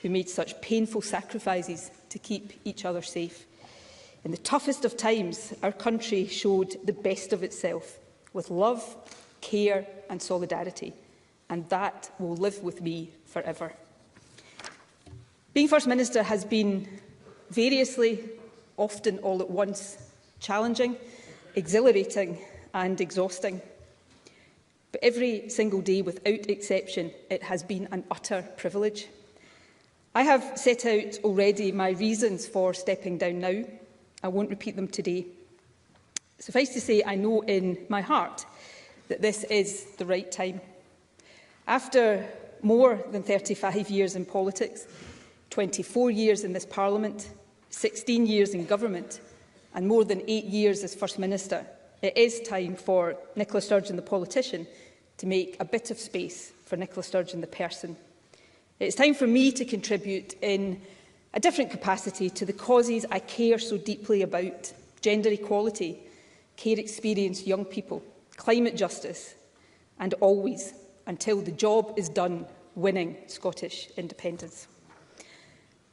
who made such painful sacrifices to keep each other safe. In the toughest of times, our country showed the best of itself with love, care and solidarity, and that will live with me forever. Being First Minister has been variously, often all at once, challenging, exhilarating and exhausting. But every single day, without exception, it has been an utter privilege. I have set out already my reasons for stepping down now. I won't repeat them today. Suffice to say, I know in my heart that this is the right time. After more than 35 years in politics, 24 years in this Parliament, 16 years in government and more than 8 years as First Minister, it is time for Nicola Sturgeon, the politician, to make a bit of space for Nicola Sturgeon, the person. It's time for me to contribute in a different capacity to the causes I care so deeply about: gender equality, care experienced young people, climate justice, and always, until the job is done, winning Scottish independence.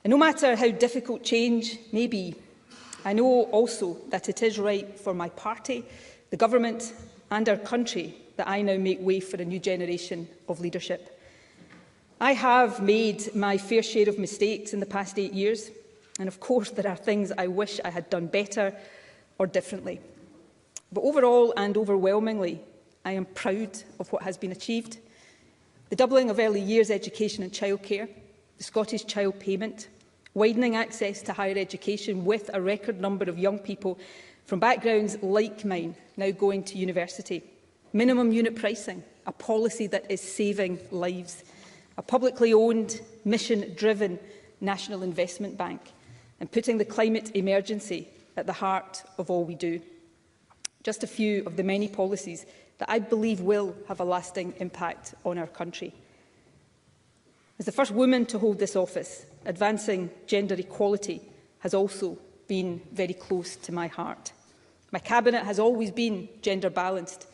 And no matter how difficult change may be, I know also that it is right for my party, the government and our country that I now make way for a new generation of leadership. I have made my fair share of mistakes in the past 8 years, and of course there are things I wish I had done better or differently. But overall and overwhelmingly, I am proud of what has been achieved. The doubling of early years education and childcare, the Scottish Child Payment, widening access to higher education with a record number of young people from backgrounds like mine now going to university, minimum unit pricing, a policy that is saving lives, a publicly owned, mission-driven national investment bank, and putting the climate emergency at the heart of all we do. Just a few of the many policies that I believe will have a lasting impact on our country. As the first woman to hold this office, advancing gender equality has also been very close to my heart. My cabinet has always been gender balanced.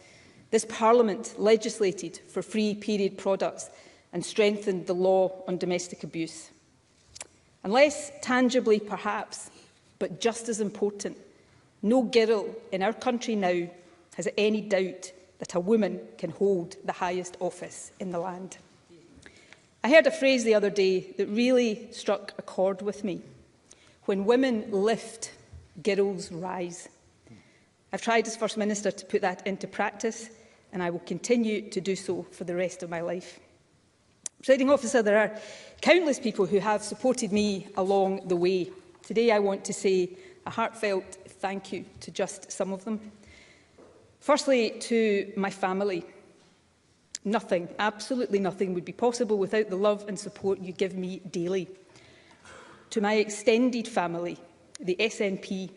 This Parliament legislated for free period products and strengthened the law on domestic abuse. And less tangibly perhaps, but just as important, no girl in our country now has any doubt that a woman can hold the highest office in the land. I heard a phrase the other day that really struck a chord with me. When women lift, girls rise. I've tried as First Minister to put that into practice, and I will continue to do so for the rest of my life. Presiding Officer, there are countless people who have supported me along the way. Today I want to say a heartfelt thank you to just some of them. Firstly, to my family. Nothing, absolutely nothing would be possible without the love and support you give me daily. To my extended family, the SNP,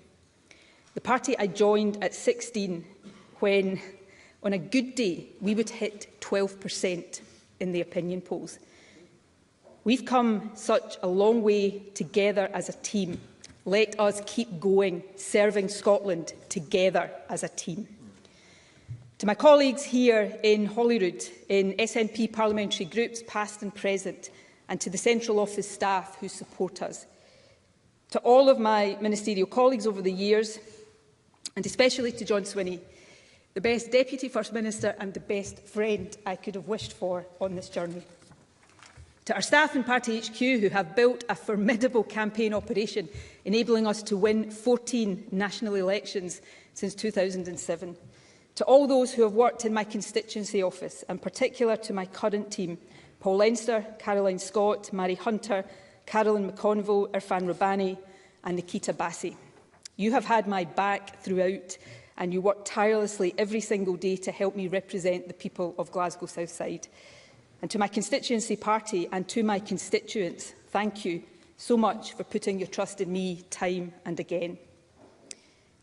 the party I joined at 16 when, on a good day, we would hit 12% in the opinion polls. We've come such a long way together as a team. Let us keep going, serving Scotland together as a team. To my colleagues here in Holyrood, in SNP parliamentary groups, past and present, and to the central office staff who support us. To all of my ministerial colleagues over the years, and especially to John Swinney, the best Deputy First Minister and the best friend I could have wished for on this journey. To our staff in Party HQ who have built a formidable campaign operation, enabling us to win 14 national elections since 2007. To all those who have worked in my constituency office, and particular to my current team, Paul Leinster, Caroline Scott, Mary Hunter, Carolyn McConville, Irfan Rabbani and Nikita Bassi. You have had my back throughout, and you work tirelessly every single day to help me represent the people of Glasgow South Side. And to my constituency party and to my constituents, thank you so much for putting your trust in me time and again.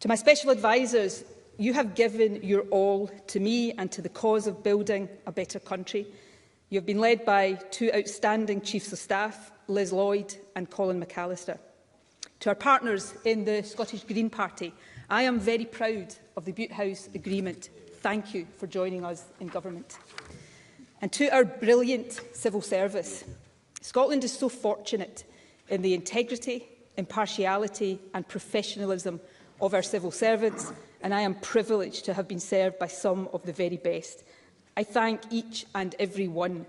To my special advisers, you have given your all to me and to the cause of building a better country. You have been led by two outstanding Chiefs of Staff, Liz Lloyd and Colin McAllister. To our partners in the Scottish Green Party, I am very proud of the Butte House Agreement. Thank you for joining us in government. And to our brilliant civil service, Scotland is so fortunate in the integrity, impartiality and professionalism of our civil servants, and I am privileged to have been served by some of the very best. I thank each and every one.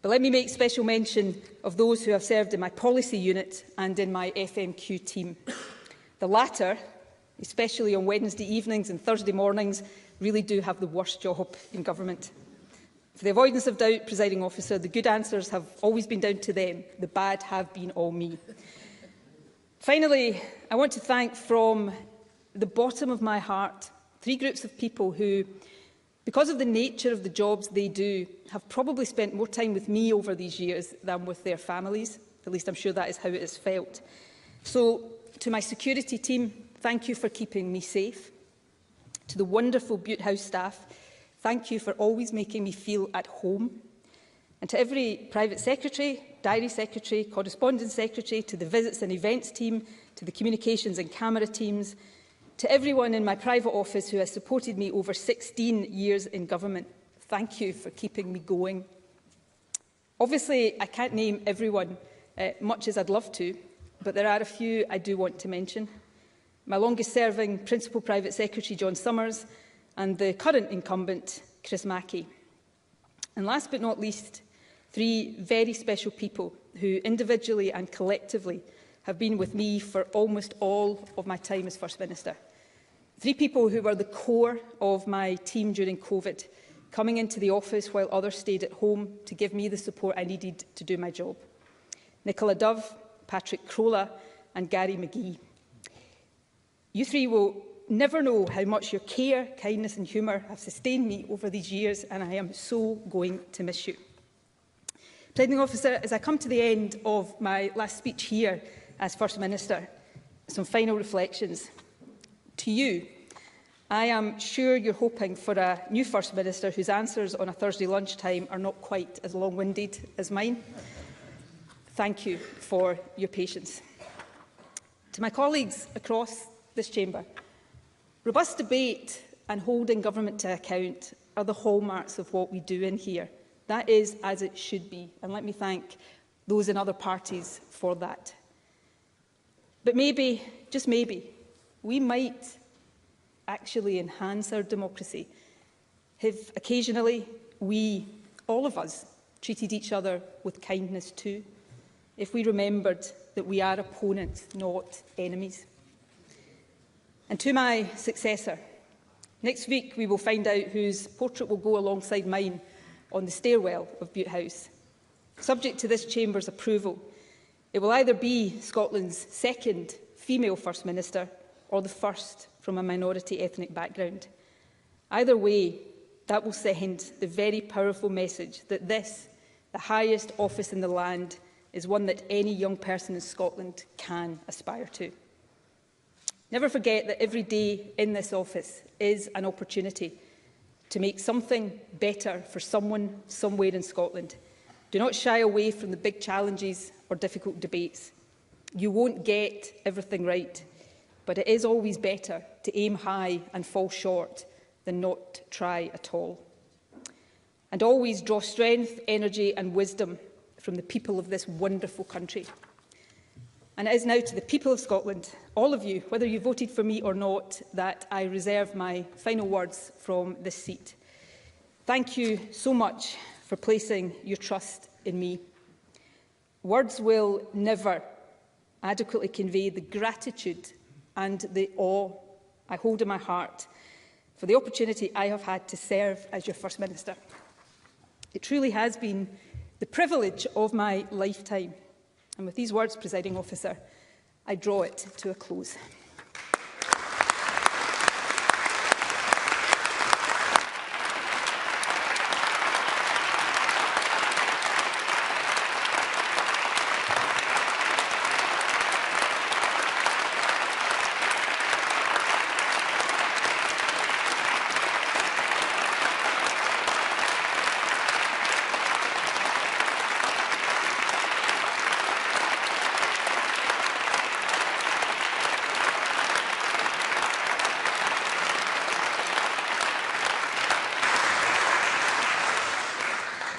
But let me make special mention of those who have served in my policy unit and in my FMQ team. The latter, especially on Wednesday evenings and Thursday mornings, really do have the worst job in government. For the avoidance of doubt, Presiding Officer, the good answers have always been down to them. The bad have been all me. Finally, I want to thank from the bottom of my heart 3 groups of people who because of the nature of the jobs they do, have probably spent more time with me over these years than with their families. At least I'm sure that is how it has felt. So, to my security team, thank you for keeping me safe. To the wonderful Bute House staff, thank you for always making me feel at home. And to every private secretary, diary secretary, correspondence secretary, to the visits and events team, to the communications and camera teams, to everyone in my private office who has supported me over 16 years in government, thank you for keeping me going. Obviously, I can't name everyone, much as I'd love to, but there are a few I do want to mention. My longest-serving Principal Private Secretary, John Summers, and the current incumbent, Chris Mackey. And last but not least, three very special people who individually and collectively have been with me for almost all of my time as First Minister. Three people who were the core of my team during COVID, coming into the office while others stayed at home to give me the support I needed to do my job. Nicola Dove, Patrick Crolla and Gary McGee. You three will never know how much your care, kindness and humour have sustained me over these years, and I am so going to miss you. Presiding Officer, as I come to the end of my last speech here as First Minister, some final reflections. To you, I am sure you're hoping for a new First Minister whose answers on a Thursday lunchtime are not quite as long-winded as mine. Thank you for your patience. To my colleagues across this chamber, robust debate and holding government to account are the hallmarks of what we do in here. That is as it should be, and let me thank those in other parties for that. But maybe, just maybe, we might actually enhance our democracy if occasionally we, all of us, treated each other with kindness too, if we remembered that we are opponents, not enemies. And to my successor, next week we will find out whose portrait will go alongside mine on the stairwell of Bute House. Subject to this Chamber's approval, it will either be Scotland's second female First Minister or the first from a minority ethnic background. Either way, that will send the very powerful message that this, the highest office in the land, is one that any young person in Scotland can aspire to. Never forget that every day in this office is an opportunity to make something better for someone somewhere in Scotland. Do not shy away from the big challenges or difficult debates. You won't get everything right, but it is always better to aim high and fall short than not try at all. And always draw strength, energy and wisdom from the people of this wonderful country. And it is now to the people of Scotland, all of you, whether you voted for me or not, that I reserve my final words from this seat. Thank you so much for placing your trust in me. Words will never adequately convey the gratitude and the awe I hold in my heart for the opportunity I have had to serve as your First Minister. It truly has been the privilege of my lifetime. And with these words, Presiding Officer, I draw it to a close.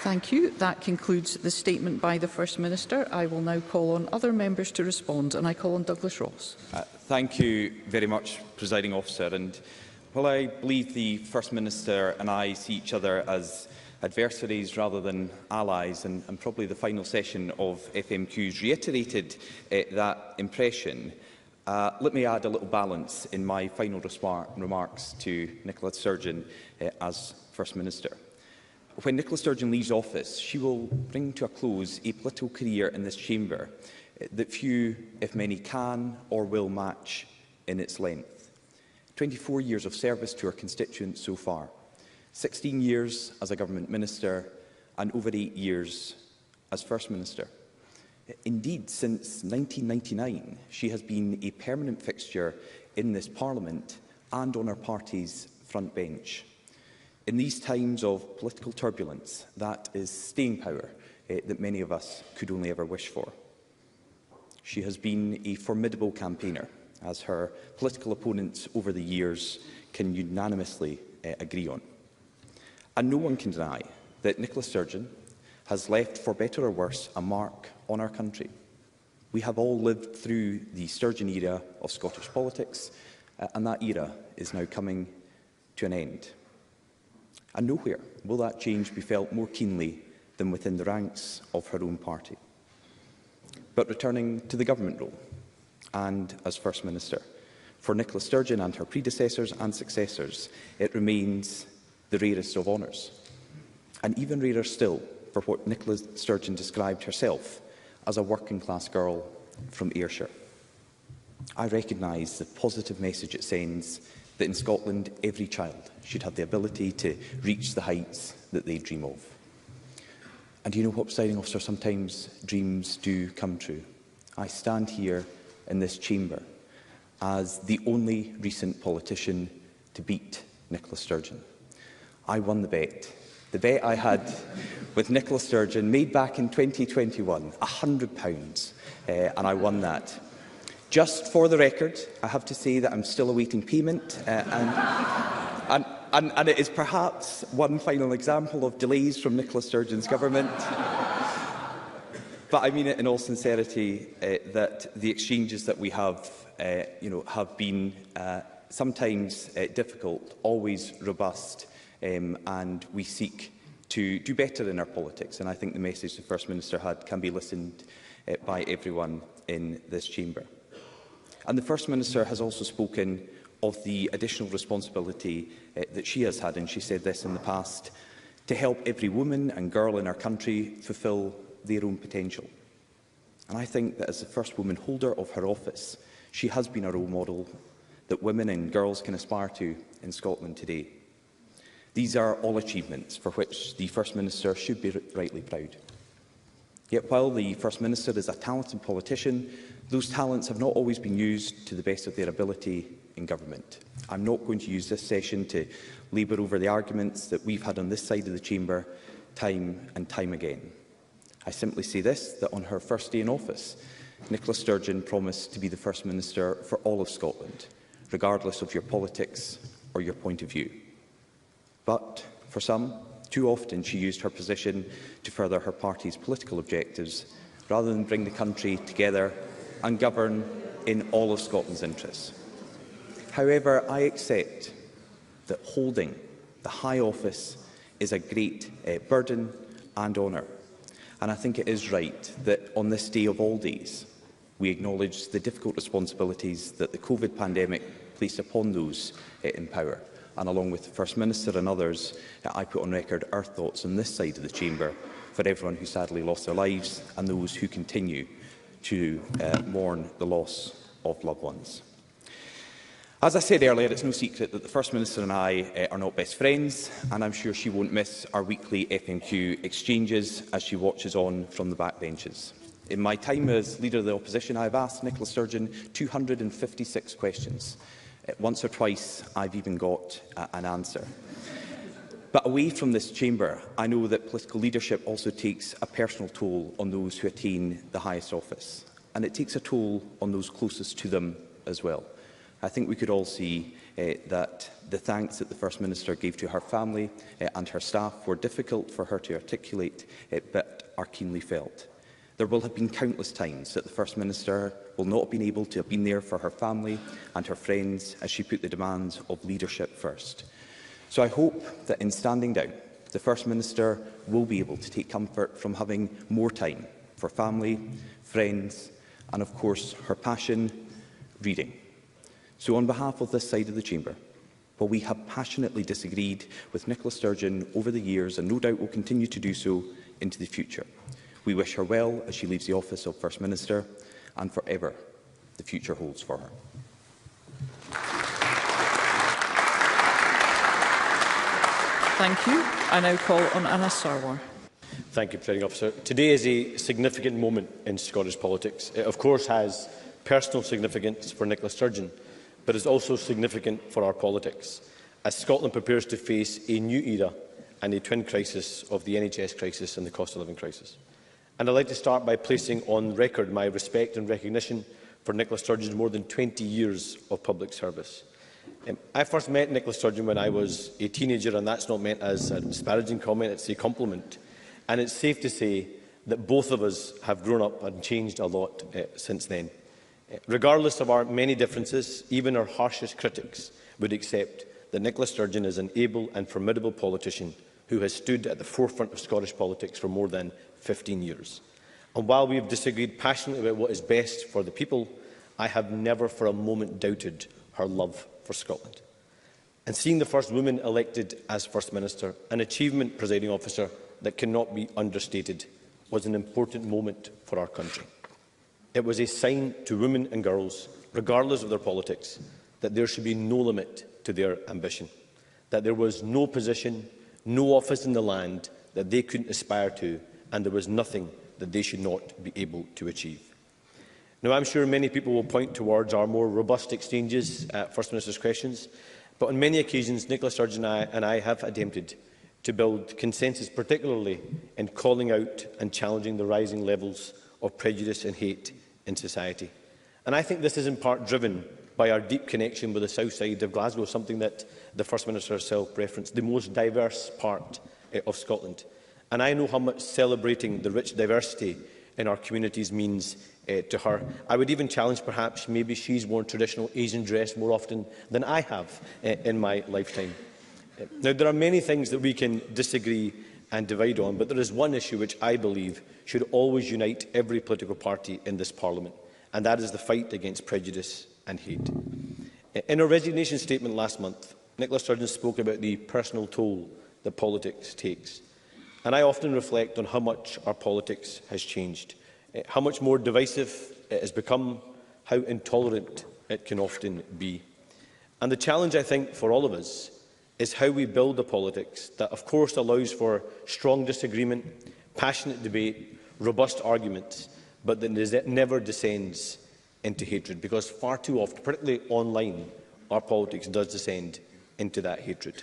Thank you. That concludes the statement by the First Minister. I will now call on other members to respond, and I call on Douglas Ross. Thank you very much, Presiding Officer. And while I believe the First Minister and I see each other as adversaries rather than allies, and probably the final session of FMQs reiterated that impression, let me add a little balance in my final remarks to Nicola Sturgeon as First Minister. When Nicola Sturgeon leaves office, she will bring to a close a political career in this chamber that few, if many, can or will match in its length. 24 years of service to her constituents so far, 16 years as a government minister and over 8 years as First Minister. Indeed, since 1999, she has been a permanent fixture in this Parliament and on our party's front bench. In these times of political turbulence, that is staying power that many of us could only ever wish for. She has been a formidable campaigner, as her political opponents over the years can unanimously agree on. And no one can deny that Nicola Sturgeon has left, for better or worse, a mark on our country. We have all lived through the Sturgeon era of Scottish politics, and that era is now coming to an end. And nowhere will that change be felt more keenly than within the ranks of her own party. But returning to the government role, and as First Minister, for Nicola Sturgeon and her predecessors and successors, it remains the rarest of honours. And even rarer still for what Nicola Sturgeon described herself as a working-class girl from Ayrshire. I recognise the positive message it sends that in Scotland every child should have the ability to reach the heights that they dream of. And you know what, Presiding Officer, sometimes dreams do come true. I stand here in this chamber as the only recent politician to beat Nicola Sturgeon. I won the bet. The bet I had with Nicola Sturgeon, made back in 2021, £100, and I won that. Just for the record, I have to say that I'm still awaiting payment, and it is perhaps one final example of delays from Nicola Sturgeon's government. But I mean it in all sincerity that the exchanges that we have, have been sometimes difficult, always robust, and we seek to do better in our politics. And I think the message the First Minister had can be listened by everyone in this chamber. And the First Minister has also spoken of the additional responsibility that she has had, and she said this in the past, to help every woman and girl in our country fulfil their own potential. And I think that as the first woman holder of her office, she has been a role model that women and girls can aspire to in Scotland today. These are all achievements for which the First Minister should be rightly proud. Yet while the First Minister is a talented politician, those talents have not always been used to the best of their ability in government. I'm not going to use this session to labour over the arguments that we've had on this side of the chamber time and time again. I simply say this, that on her first day in office, Nicola Sturgeon promised to be the First Minister for all of Scotland, regardless of your politics or your point of view. But for some, too often she used her position to further her party's political objectives, rather than bring the country together and govern in all of Scotland's interests. However, I accept that holding the high office is a great burden and honour. And I think it is right that on this day of all days, we acknowledge the difficult responsibilities that the COVID pandemic placed upon those in power. And along with the First Minister and others, I put on record our thoughts on this side of the chamber for everyone who sadly lost their lives and those who continue to mourn the loss of loved ones. As I said earlier, it's no secret that the First Minister and I are not best friends, and I'm sure she won't miss our weekly FMQ exchanges as she watches on from the backbenches. In my time as Leader of the Opposition, I have asked Nicola Sturgeon 256 questions. Once or twice, I've even got an answer. But away from this chamber, I know that political leadership also takes a personal toll on those who attain the highest office, and it takes a toll on those closest to them as well. I think we could all see that the thanks that the First Minister gave to her family and her staff were difficult for her to articulate, but are keenly felt. There will have been countless times that the First Minister will not have been able to have been there for her family and her friends as she put the demands of leadership first. So I hope that in standing down, the First Minister will be able to take comfort from having more time for family, friends and, of course, her passion, reading. So on behalf of this side of the chamber, while we have passionately disagreed with Nicola Sturgeon over the years and no doubt will continue to do so into the future, we wish her well as she leaves the office of First Minister and forever the future holds for her. Thank you. I now call on Anna Sarwar. Thank you, Presiding Officer. Today is a significant moment in Scottish politics. It, of course, has personal significance for Nicola Sturgeon, but is also significant for our politics, as Scotland prepares to face a new era and a twin crisis of the NHS crisis and the cost of living crisis. And I'd like to start by placing on record my respect and recognition for Nicola Sturgeon's more than 20 years of public service. I first met Nicola Sturgeon when I was a teenager, and that's not meant as a disparaging comment, it's a compliment. And it's safe to say that both of us have grown up and changed a lot since then. Regardless of our many differences, even our harshest critics would accept that Nicola Sturgeon is an able and formidable politician who has stood at the forefront of Scottish politics for more than 15 years. And while we have disagreed passionately about what is best for the people, I have never for a moment doubted her love for Scotland. And seeing the first woman elected as First Minister, an achievement, Presiding Officer, that cannot be understated, was an important moment for our country. It was a sign to women and girls, regardless of their politics, that there should be no limit to their ambition, that there was no position, no office in the land that they couldn't aspire to, and there was nothing that they should not be able to achieve. Now, I'm sure many people will point towards our more robust exchanges at First Minister's questions, but on many occasions, Nicola Sturgeon and I have attempted to build consensus, particularly in calling out and challenging the rising levels of prejudice and hate in society. And I think this is in part driven by our deep connection with the south side of Glasgow, something that the First Minister herself referenced, the most diverse part of Scotland. And I know how much celebrating the rich diversity in our communities means to her. I would even challenge perhaps maybe she's worn traditional Asian dress more often than I have in my lifetime. Now, there are many things that we can disagree and divide on, but there is one issue which I believe should always unite every political party in this Parliament, and that is the fight against prejudice and hate. In her resignation statement last month, Nicola Sturgeon spoke about the personal toll that politics takes. And I often reflect on how much our politics has changed, how much more divisive it has become, how intolerant it can often be. And the challenge, I think, for all of us is how we build a politics that, of course, allows for strong disagreement, passionate debate, robust arguments, but that never descends into hatred, because far too often, particularly online, our politics does descend into that hatred.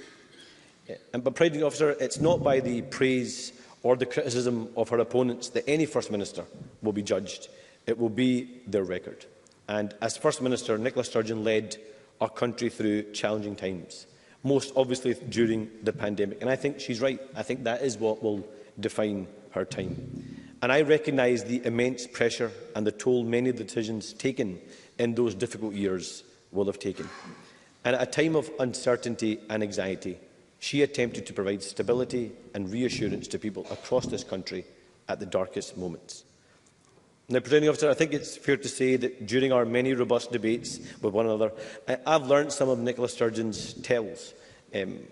But, Presiding Officer, it's not by the praise or the criticism of her opponents that any First Minister will be judged. It will be their record. And as First Minister, Nicola Sturgeon led our country through challenging times, most obviously during the pandemic. And I think she's right. I think that is what will define her time. And I recognise the immense pressure and the toll many of the decisions taken in those difficult years will have taken. And at a time of uncertainty and anxiety, she attempted to provide stability and reassurance to people across this country at the darkest moments. Now, Presiding Officer, I think it's fair to say that during our many robust debates with one another, I've learned some of Nicola Sturgeon's tells.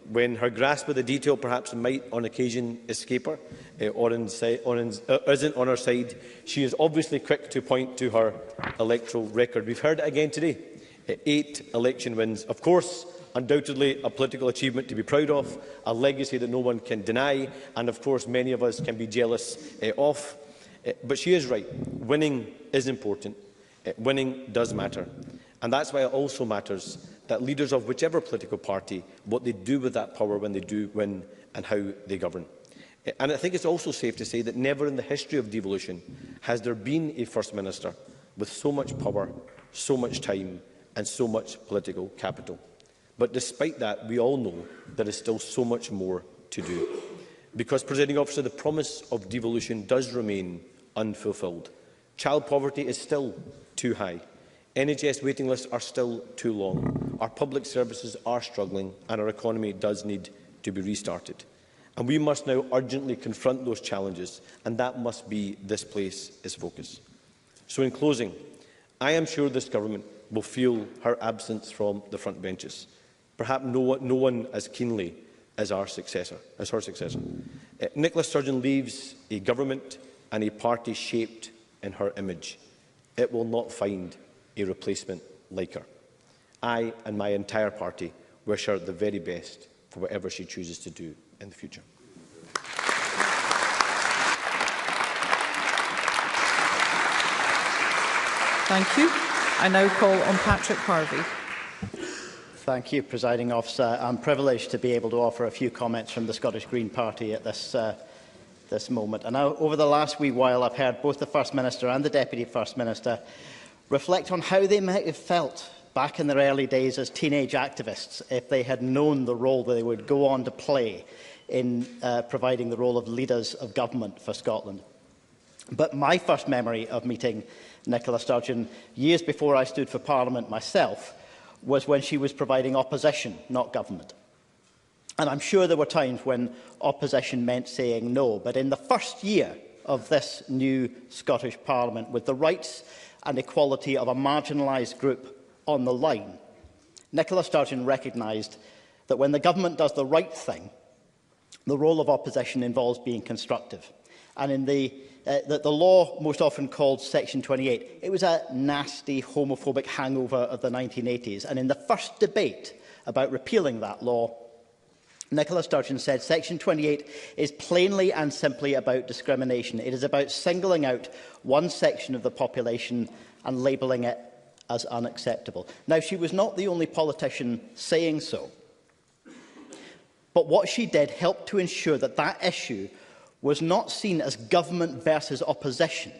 When her grasp of the detail perhaps might on occasion escape her or isn't on her side, she is obviously quick to point to her electoral record. We've heard it again today. 8 election wins. Of course, undoubtedly a political achievement to be proud of, a legacy that no one can deny, and of course many of us can be jealous of. But she is right. Winning is important. Winning does matter. And that's why it also matters that leaders of whichever political party, what they do with that power when they do win and how they govern. And I think it's also safe to say that never in the history of devolution has there been a First Minister with so much power, so much time and so much political capital. But despite that, we all know there is still so much more to do. Because, Presiding Officer, the promise of devolution does remain unfulfilled. Child poverty is still too high. NHS waiting lists are still too long. Our public services are struggling and our economy does need to be restarted. And we must now urgently confront those challenges, and that must be this place's focus. So in closing, I am sure this government will feel her absence from the front benches. Perhaps no one as keenly as her successor. Nicola Sturgeon leaves a government and a party shaped in her image. It will not find a replacement like her. I and my entire party wish her the very best for whatever she chooses to do in the future. Thank you. I now call on Patrick Harvey. Thank you, Presiding Officer. I'm privileged to be able to offer a few comments from the Scottish Green Party at this moment. And now, over the last wee while, I've heard both the First Minister and the Deputy First Minister reflect on how they might have felt back in their early days as teenage activists if they had known the role that they would go on to play in providing the role of leaders of government for Scotland. But my first memory of meeting Nicola Sturgeon, years before I stood for Parliament myself, was when she was providing opposition, not government. And I'm sure there were times when opposition meant saying no, but in the first year of this new Scottish Parliament, with the rights and equality of a marginalised group on the line, Nicola Sturgeon recognised that when the government does the right thing, the role of opposition involves being constructive. And in the law most often called Section 28, it was a nasty homophobic hangover of the 1980s. And in the first debate about repealing that law, Nicola Sturgeon said Section 28 is plainly and simply about discrimination. It is about singling out one section of the population and labelling it as unacceptable. Now, she was not the only politician saying so, but what she did helped to ensure that that issue was not seen as government versus opposition,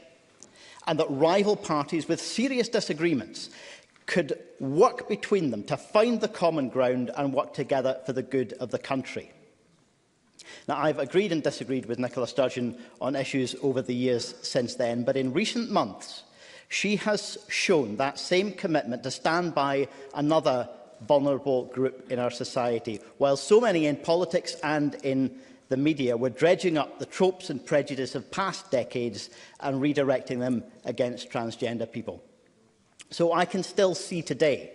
and that rival parties with serious disagreements could work between them to find the common ground and work together for the good of the country. Now, I've agreed and disagreed with Nicola Sturgeon on issues over the years since then, but in recent months, she has shown that same commitment to stand by another vulnerable group in our society, while so many in politics and in the media were dredging up the tropes and prejudice of past decades and redirecting them against transgender people. So I can still see today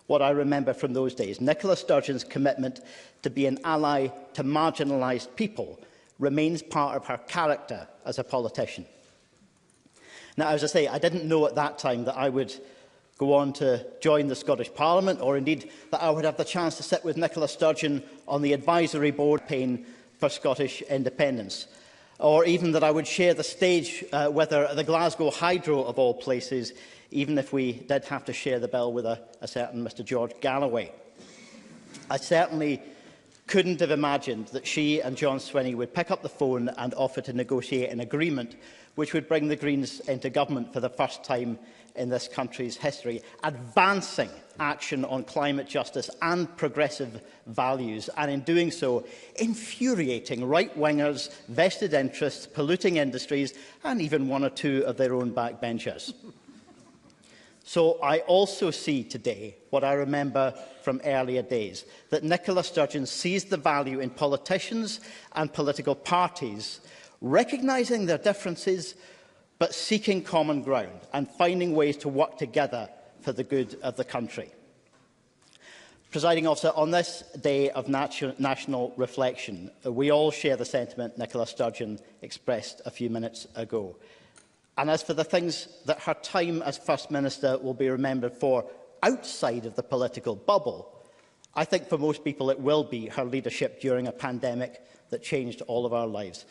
what I remember from those days. Nicola Sturgeon's commitment to be an ally to marginalised people remains part of her character as a politician. Now, as I say, I didn't know at that time that I would go on to join the Scottish Parliament, or indeed that I would have the chance to sit with Nicola Sturgeon on the advisory board campaign for Scottish independence, or even that I would share the stage with her at the Glasgow Hydro, of all places, even if we did have to share the bill with a certain Mr George Galloway. I certainly couldn't have imagined that she and John Swinney would pick up the phone and offer to negotiate an agreement which would bring the Greens into government for the first time in this country's history, advancing action on climate justice and progressive values, and in doing so, infuriating right-wingers, vested interests, polluting industries, and even one or two of their own backbenchers. So I also see today what I remember from earlier days, that Nicola Sturgeon sees the value in politicians and political parties recognising their differences, but seeking common ground and finding ways to work together for the good of the country. Presiding Officer, on this day of national reflection, we all share the sentiment Nicola Sturgeon expressed a few minutes ago. And as for the things that her time as First Minister will be remembered for outside of the political bubble, I think for most people it will be her leadership during a pandemic that changed all of our lives.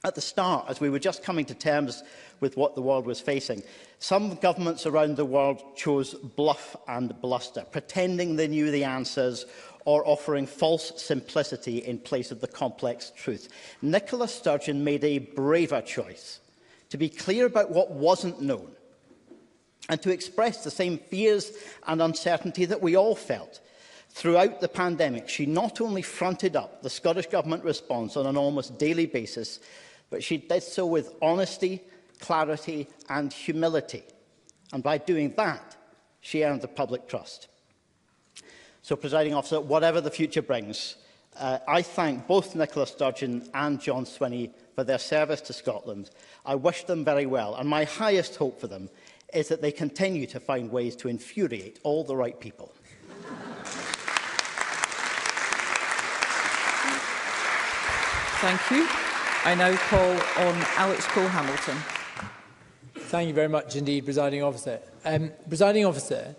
At the start, as we were just coming to terms with what the world was facing, some governments around the world chose bluff and bluster, pretending they knew the answers or offering false simplicity in place of the complex truth. Nicola Sturgeon made a braver choice to be clear about what wasn't known and to express the same fears and uncertainty that we all felt. Throughout the pandemic, she not only fronted up the Scottish Government response on an almost daily basis, but she did so with honesty, clarity and humility. And by doing that, she earned the public trust. So, Presiding Officer, whatever the future brings, I thank both Nicola Sturgeon and John Swinney for their service to Scotland. I wish them very well, and my highest hope for them is that they continue to find ways to infuriate all the right people. Thank you. I now call on Alex Cole-Hamilton. Thank you very much indeed, Presiding Officer. Presiding Officer,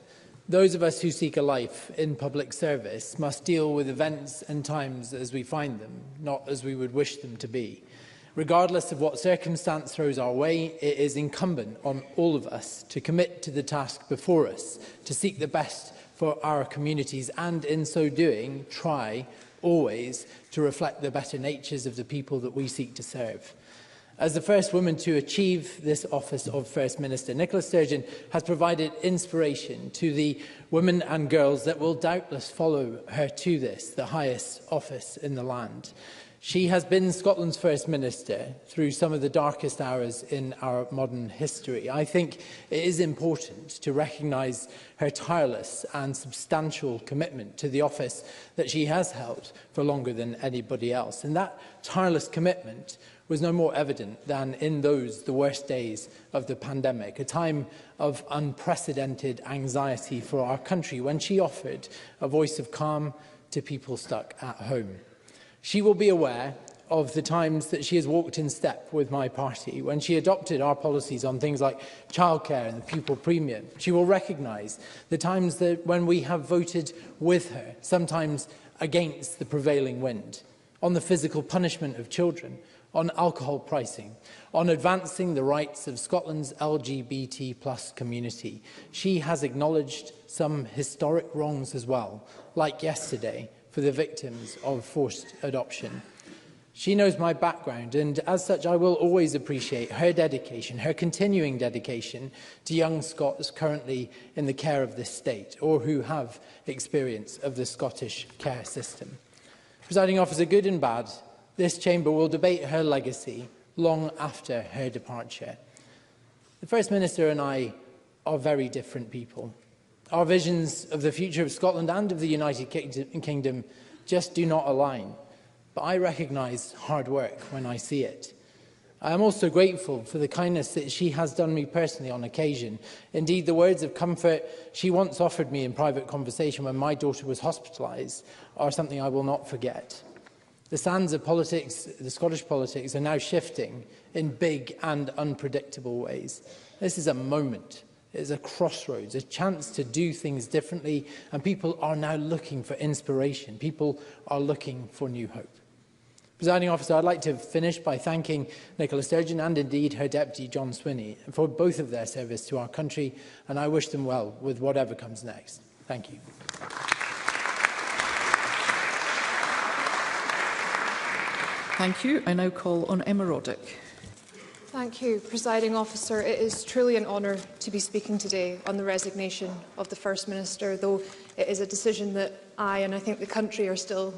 Those of us who seek a life in public service must deal with events and times as we find them, not as we would wish them to be. Regardless of what circumstance throws our way, it is incumbent on all of us to commit to the task before us, to seek the best for our communities and, in so doing, try always to reflect the better natures of the people that we seek to serve. As the first woman to achieve this office of First Minister, Nicola Sturgeon has provided inspiration to the women and girls that will doubtless follow her to this, the highest office in the land. She has been Scotland's First Minister through some of the darkest hours in our modern history. I think it is important to recognise her tireless and substantial commitment to the office that she has held for longer than anybody else. And that tireless commitment was no more evident than in the worst days of the pandemic, a time of unprecedented anxiety for our country, when she offered a voice of calm to people stuck at home. She will be aware of the times that she has walked in step with my party, when she adopted our policies on things like childcare and the pupil premium. She will recognise the times that when we have voted with her, sometimes against the prevailing wind, on the physical punishment of children, on alcohol pricing, on advancing the rights of Scotland's LGBT+ community. She has acknowledged some historic wrongs as well, like yesterday, for the victims of forced adoption. She knows my background, and as such I will always appreciate her dedication, her continuing dedication to young Scots currently in the care of this state, or who have experience of the Scottish care system. Presiding Officer, good and bad, this chamber will debate her legacy long after her departure. The First Minister and I are very different people. Our visions of the future of Scotland and of the United Kingdom just do not align. But I recognise hard work when I see it. I am also grateful for the kindness that she has done me personally on occasion. Indeed, the words of comfort she once offered me in private conversation when my daughter was hospitalised are something I will not forget. The sands of politics, the Scottish politics, are now shifting in big and unpredictable ways. This is a moment. It is a crossroads, a chance to do things differently, and people are now looking for inspiration. People are looking for new hope. Presiding Officer, I'd like to finish by thanking Nicola Sturgeon and indeed her Deputy John Swinney for both of their service to our country, and I wish them well with whatever comes next. Thank you. Thank you. I now call on Emma Roddick. Thank you, Presiding Officer. It is truly an honour to be speaking today on the resignation of the First Minister, though it is a decision that I and I think the country are still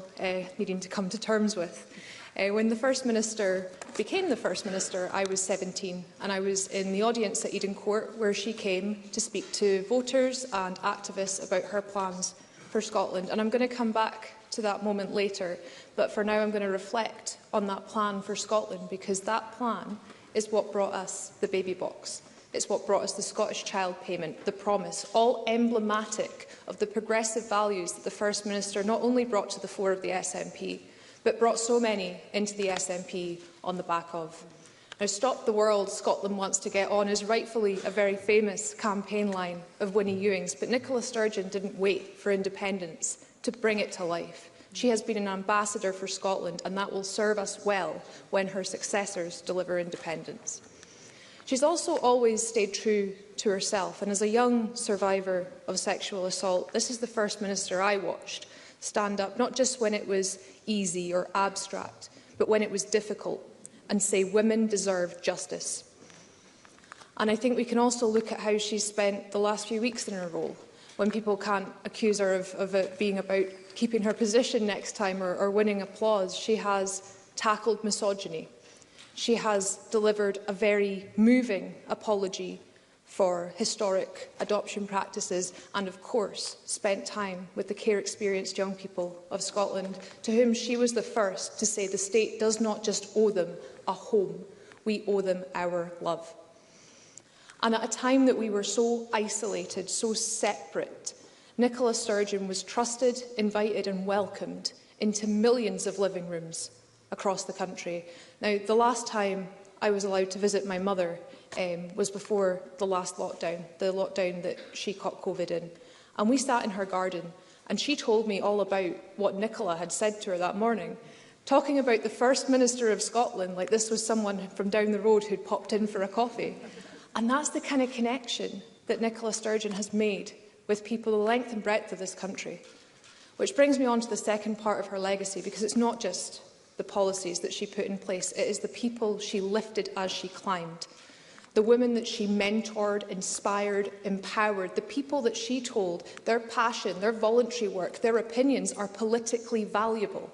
needing to come to terms with. When the First Minister became the First Minister, I was 17 and I was in the audience at Eden Court where she came to speak to voters and activists about her plans for Scotland. And I'm going to come back to that moment later, but for now I'm going to reflect on that plan for Scotland, because that plan is what brought us the baby box. It's what brought us the Scottish Child Payment, the promise, all emblematic of the progressive values that the First Minister not only brought to the fore of the SNP, but brought so many into the SNP on the back of. Now, Stop the World, Scotland Wants to Get On is rightfully a very famous campaign line of Winnie Ewing's, but Nicola Sturgeon didn't wait for independence to bring it to life. She has been an ambassador for Scotland, and that will serve us well when her successors deliver independence. She's also always stayed true to herself, and as a young survivor of sexual assault, this is the First Minister I watched stand up, not just when it was easy or abstract, but when it was difficult, and say women deserve justice. And I think we can also look at how she's spent the last few weeks in her role, when people can't accuse her of it being about keeping her position next time or winning applause. She has tackled misogyny. She has delivered a very moving apology for historic adoption practices and, of course, spent time with the care-experienced young people of Scotland, to whom she was the first to say the state does not just owe them a home, we owe them our love. And at a time that we were so isolated, so separate, Nicola Sturgeon was trusted, invited and welcomed into millions of living rooms across the country. Now, the last time I was allowed to visit my mother was before the last lockdown, the lockdown that she caught COVID in. And we sat in her garden, and she told me all about what Nicola had said to her that morning, talking about the First Minister of Scotland like this was someone from down the road who'd popped in for a coffee. And that's the kind of connection that Nicola Sturgeon has made with people the length and breadth of this country. Which brings me on to the second part of her legacy, because it's not just the policies that she put in place, it is the people she lifted as she climbed. The women that she mentored, inspired, empowered, the people that she told their passion, their voluntary work, their opinions are politically valuable.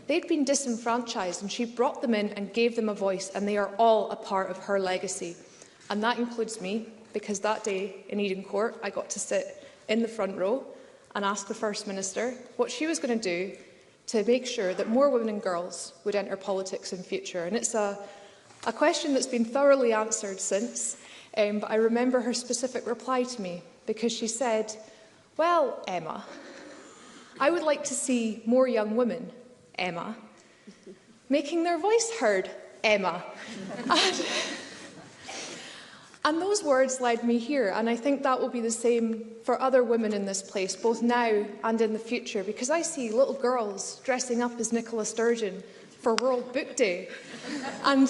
They'd been disenfranchised and she brought them in and gave them a voice, and they are all a part of her legacy. And that includes me, because that day in Eden Court I got to sit in the front row and ask the First Minister what she was going to do to make sure that more women and girls would enter politics in future. And it's a question that's been thoroughly answered since, but I remember her specific reply to me, because she said, "Well, Emma, I would like to see more young women, Emma, making their voice heard, Emma." And those words led me here, and I think that will be the same for other women in this place, both now and in the future, because I see little girls dressing up as Nicola Sturgeon for World Book Day. And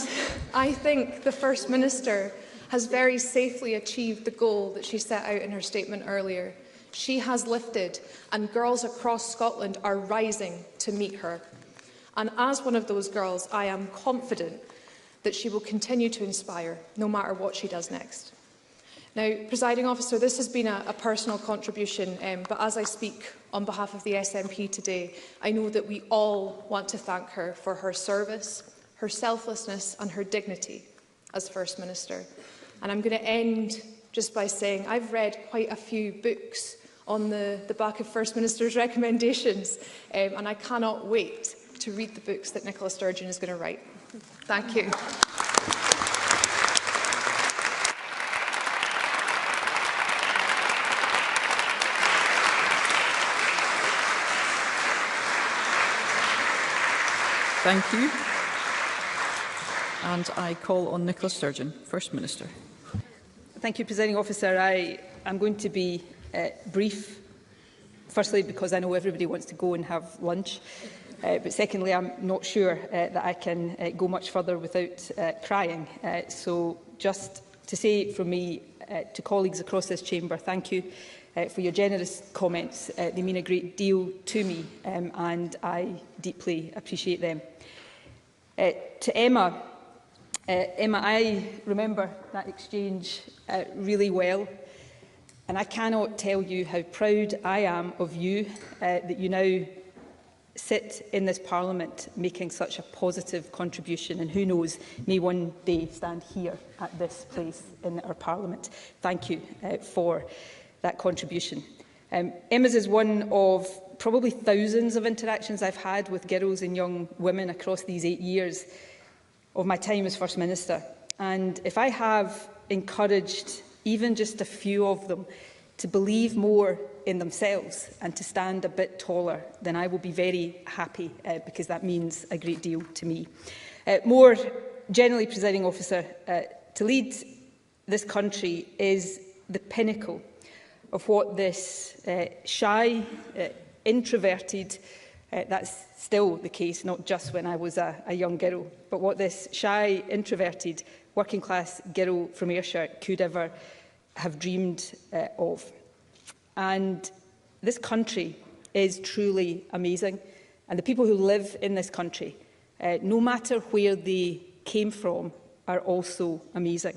I think the First Minister has very safely achieved the goal that she set out in her statement earlier. She has lifted, and girls across Scotland are rising to meet her. And as one of those girls, I am confident that she will continue to inspire, no matter what she does next. Now, Presiding Officer, this has been a personal contribution, but as I speak on behalf of the SNP today, I know that we all want to thank her for her service, her selflessness and her dignity as First Minister. And I'm going to end just by saying I've read quite a few books on the back of First Minister's recommendations, and I cannot wait to read the books that Nicola Sturgeon is going to write. Thank you. Thank you. And I call on Nicola Sturgeon, First Minister. Thank you, Presiding Officer. I am going to be brief. Firstly, because I know everybody wants to go and have lunch. But secondly, I'm not sure that I can go much further without crying. So just to say from me to colleagues across this chamber, thank you for your generous comments. They mean a great deal to me, and I deeply appreciate them. To Emma, I remember that exchange really well, and I cannot tell you how proud I am of you that you now sit in this Parliament making such a positive contribution, and who knows, may one day stand here at this place in our Parliament. Thank you for that contribution. Emma's is one of probably thousands of interactions I've had with girls and young women across these 8 years of my time as First Minister. And if I have encouraged even just a few of them to believe more in themselves and to stand a bit taller, then I will be very happy, because that means a great deal to me. More generally, Presiding Officer, to lead this country is the pinnacle of what this shy, introverted, that's still the case, not just when I was a young girl, but what this shy, introverted, working class girl from Ayrshire could ever have dreamed of. And this country is truly amazing, and the people who live in this country, no matter where they came from, are also amazing.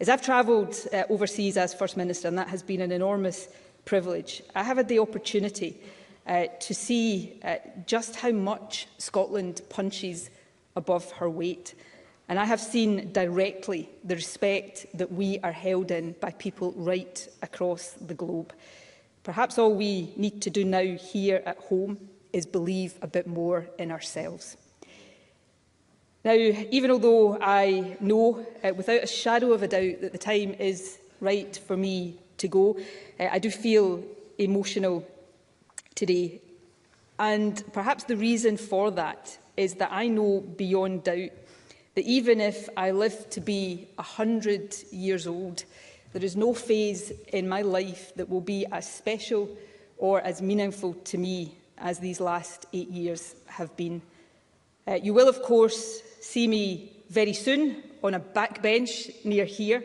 As I've travelled overseas as First Minister, and that has been an enormous privilege, I have had the opportunity to see just how much Scotland punches above her weight. And I have seen directly the respect that we are held in by people right across the globe. Perhaps all we need to do now here at home is believe a bit more in ourselves. Now, even although I know without a shadow of a doubt that the time is right for me to go, I do feel emotional today. And perhaps the reason for that is that I know beyond doubt that even if I live to be 100 years old, There is no phase in my life that will be as special or as meaningful to me as these last 8 years have been. You will, of course, see me very soon on a backbench near here.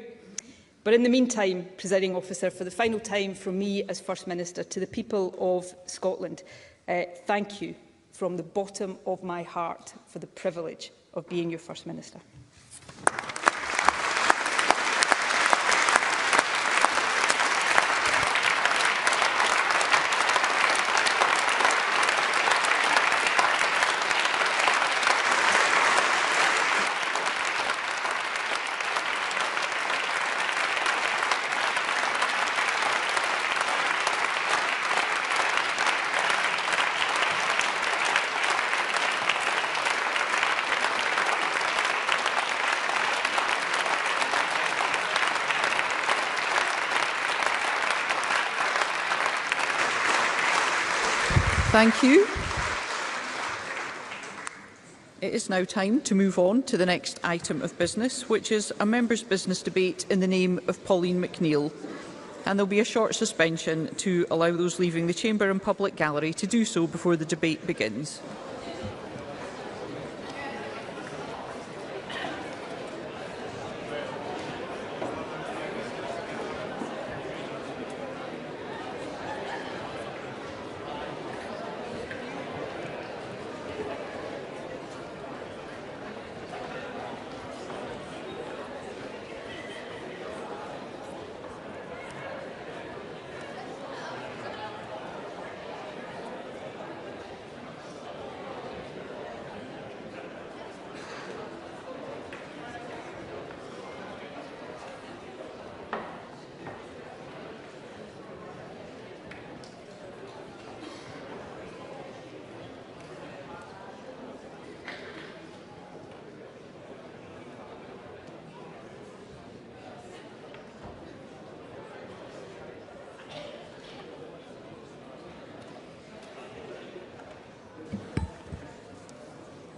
But in the meantime, Presiding Officer, for the final time from me as First Minister to the people of Scotland, thank you from the bottom of my heart for the privilege of being your First Minister. Thank you. It is now time to move on to the next item of business, which is a members' business debate in the name of Pauline McNeill. And there will be a short suspension to allow those leaving the chamber and public gallery to do so before the debate begins.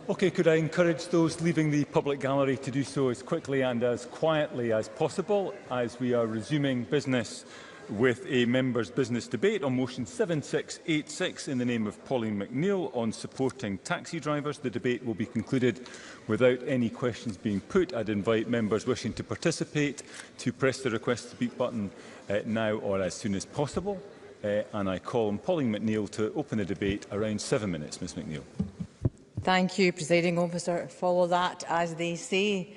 Okay, could I encourage those leaving the public gallery to do so as quickly and as quietly as possible, as we are resuming business with a members' business debate on motion 7686 in the name of Pauline McNeill on supporting taxi drivers. The debate will be concluded without any questions being put. I'd invite members wishing to participate to press the request to speak button now or as soon as possible. And I call on Pauline McNeill to open the debate around 7 minutes. Ms McNeill. Thank you, Presiding Officer. Follow that, as they say.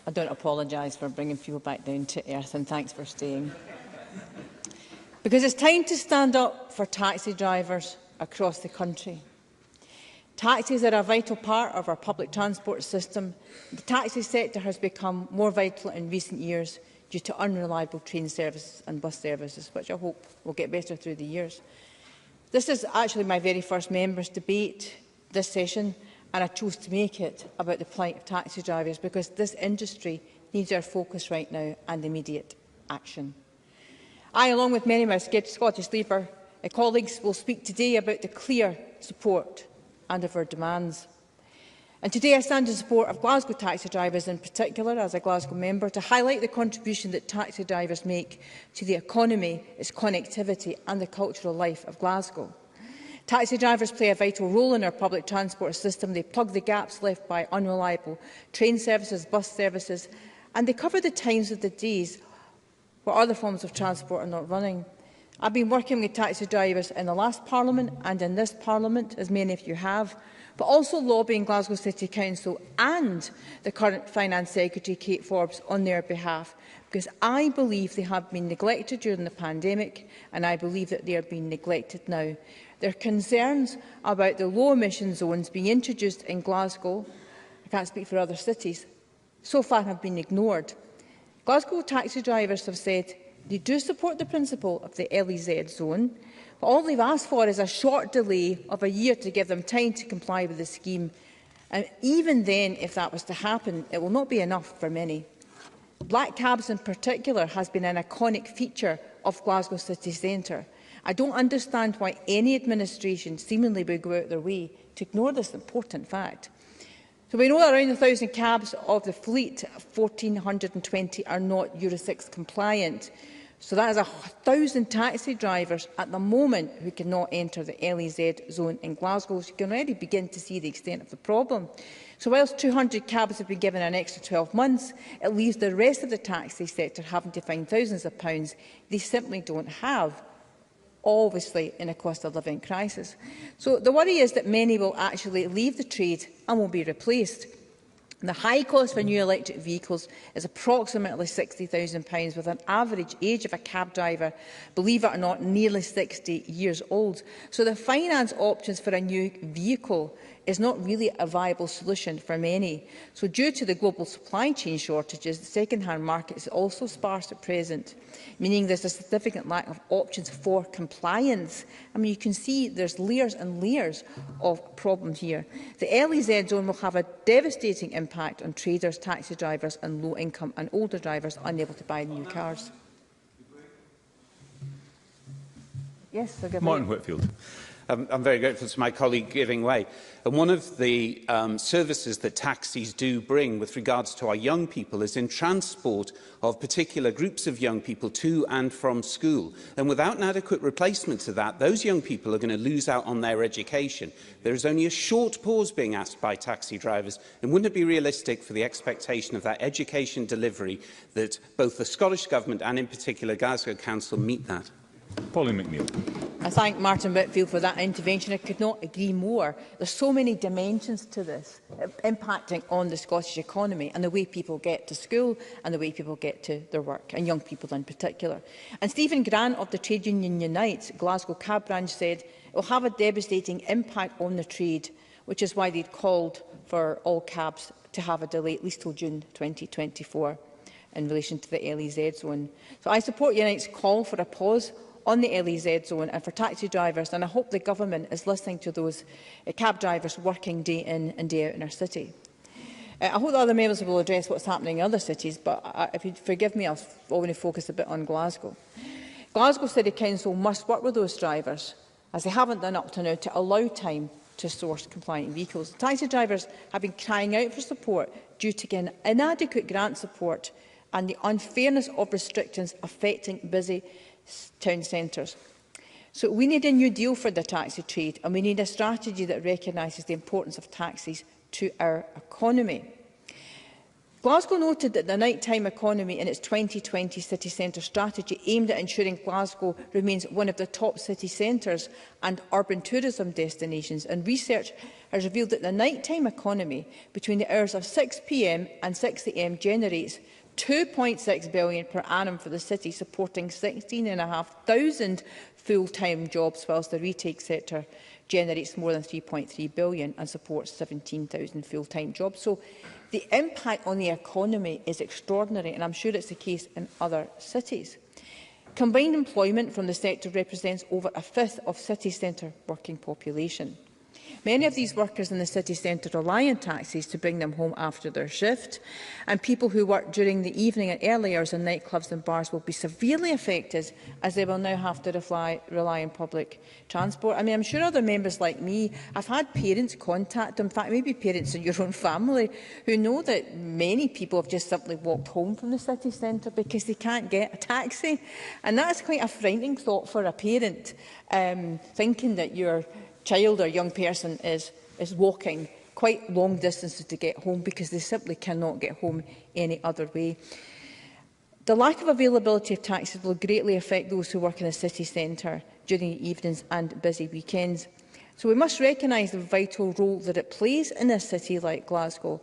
I don't apologise for bringing people back down to earth, and thanks for staying. Because it's time to stand up for taxi drivers across the country. Taxis are a vital part of our public transport system. The taxi sector has become more vital in recent years due to unreliable train services and bus services, which I hope will get better through the years. This is actually my very first members' debate this session, and I chose to make it about the plight of taxi drivers because this industry needs our focus right now and immediate action. I, along with many of my Scottish Labour colleagues, will speak today about the clear support and of our demands. And today I stand in support of Glasgow taxi drivers in particular, as a Glasgow member, to highlight the contribution that taxi drivers make to the economy, its connectivity and the cultural life of Glasgow. Taxi drivers play a vital role in our public transport system. They plug the gaps left by unreliable train services, bus services, and they cover the times of the days where other forms of transport are not running. I've been working with taxi drivers in the last Parliament and in this Parliament, as many of you have, but also lobbying Glasgow City Council and the current Finance Secretary, Kate Forbes, on their behalf, because I believe they have been neglected during the pandemic, and I believe that they are being neglected now. Their concerns about the low emission zones being introduced in Glasgow, I can't speak for other cities, so far have been ignored. Glasgow taxi drivers have said they do support the principle of the LEZ zone, but all they've asked for is a short delay of a year to give them time to comply with the scheme. And even then, if that was to happen, it will not be enough for many. Black cabs in particular has been an iconic feature of Glasgow city centre. I don't understand why any administration seemingly would go out their way to ignore this important fact. So we know that around 1,000 cabs of the fleet, 1,420 are not Euro 6 compliant. So that is 1,000 taxi drivers at the moment who cannot enter the LEZ zone in Glasgow. So you can already begin to see the extent of the problem. So whilst 200 cabs have been given an extra 12 months, it leaves the rest of the taxi sector having to find thousands of pounds they simply don't have, obviously in a cost of living crisis. So the worry is that many will actually leave the trade and will be replaced. The high cost for new electric vehicles is approximately £60,000, with an average age of a cab driver, believe it or not, nearly 60 years old. So the finance options for a new vehicle is not really a viable solution for many. So due to the global supply chain shortages, the second-hand market is also sparse at present, meaning there's a significant lack of options for compliance. I mean, you can see there's layers and layers of problem here. The LEZ zone will have a devastating impact on traders, taxi drivers and low-income and older drivers unable to buy new cars. Yes, Sir Martin Whitfield. I'm very grateful to my colleague giving way. And one of the services that taxis do bring with regards to our young people is in transport of particular groups of young people to and from school. And without an adequate replacement to that, those young people are going to lose out on their education. There is only a short pause being asked by taxi drivers, and wouldn't it be realistic for the expectation of that education delivery that both the Scottish Government and in particular Glasgow Council meet that? Pauline McNeill. I thank Martin Whitfield for that intervention. I could not agree more. There are so many dimensions to this, impacting on the Scottish economy and the way people get to school and the way people get to their work, and young people in particular. And Stephen Grant of the Trade Union Unite, Glasgow Cab Branch, said it will have a devastating impact on the trade, which is why they'd called for all cabs to have a delay at least till June 2024 in relation to the LEZ zone. So I support Unite's call for a pause on the LEZ zone and for taxi drivers, and I hope the Government is listening to those cab drivers working day in and day out in our city. I hope the other members will address what's happening in other cities, but if you forgive me, I'll only focus a bit on Glasgow. Glasgow City Council must work with those drivers, as they haven't done up to now, to allow time to source compliant vehicles. Taxi drivers have been crying out for support due to inadequate grant support and the unfairness of restrictions affecting busy town centres. So we need a new deal for the taxi trade, and we need a strategy that recognises the importance of taxis to our economy. Glasgow noted that the nighttime economy in its 2020 city centre strategy aimed at ensuring Glasgow remains one of the top city centres and urban tourism destinations, and research has revealed that the nighttime economy between the hours of 6 p.m. and 6 a.m. generates £2.6 billion per annum for the city, supporting 16,500 full-time jobs, whilst the retail sector generates more than £3.3 billion and supports 17,000 full-time jobs. So the impact on the economy is extraordinary, and I'm sure it's the case in other cities. Combined employment from the sector represents over a fifth of city centre working population. Many of these workers in the city centre rely on taxis to bring them home after their shift, and people who work during the evening and early hours in nightclubs and bars will be severely affected, as they will now have to rely on public transport. I mean, I'm sure other members like me have had parents contact them, in fact maybe parents in your own family, who know that many people have just simply walked home from the city centre because they can't get a taxi. And that's quite a frightening thought for a parent, thinking that your child or young person is walking quite long distances to get home because they simply cannot get home any other way. The lack of availability of taxis will greatly affect those who work in the city centre during the evenings and busy weekends. So we must recognise the vital role that it plays in a city like Glasgow.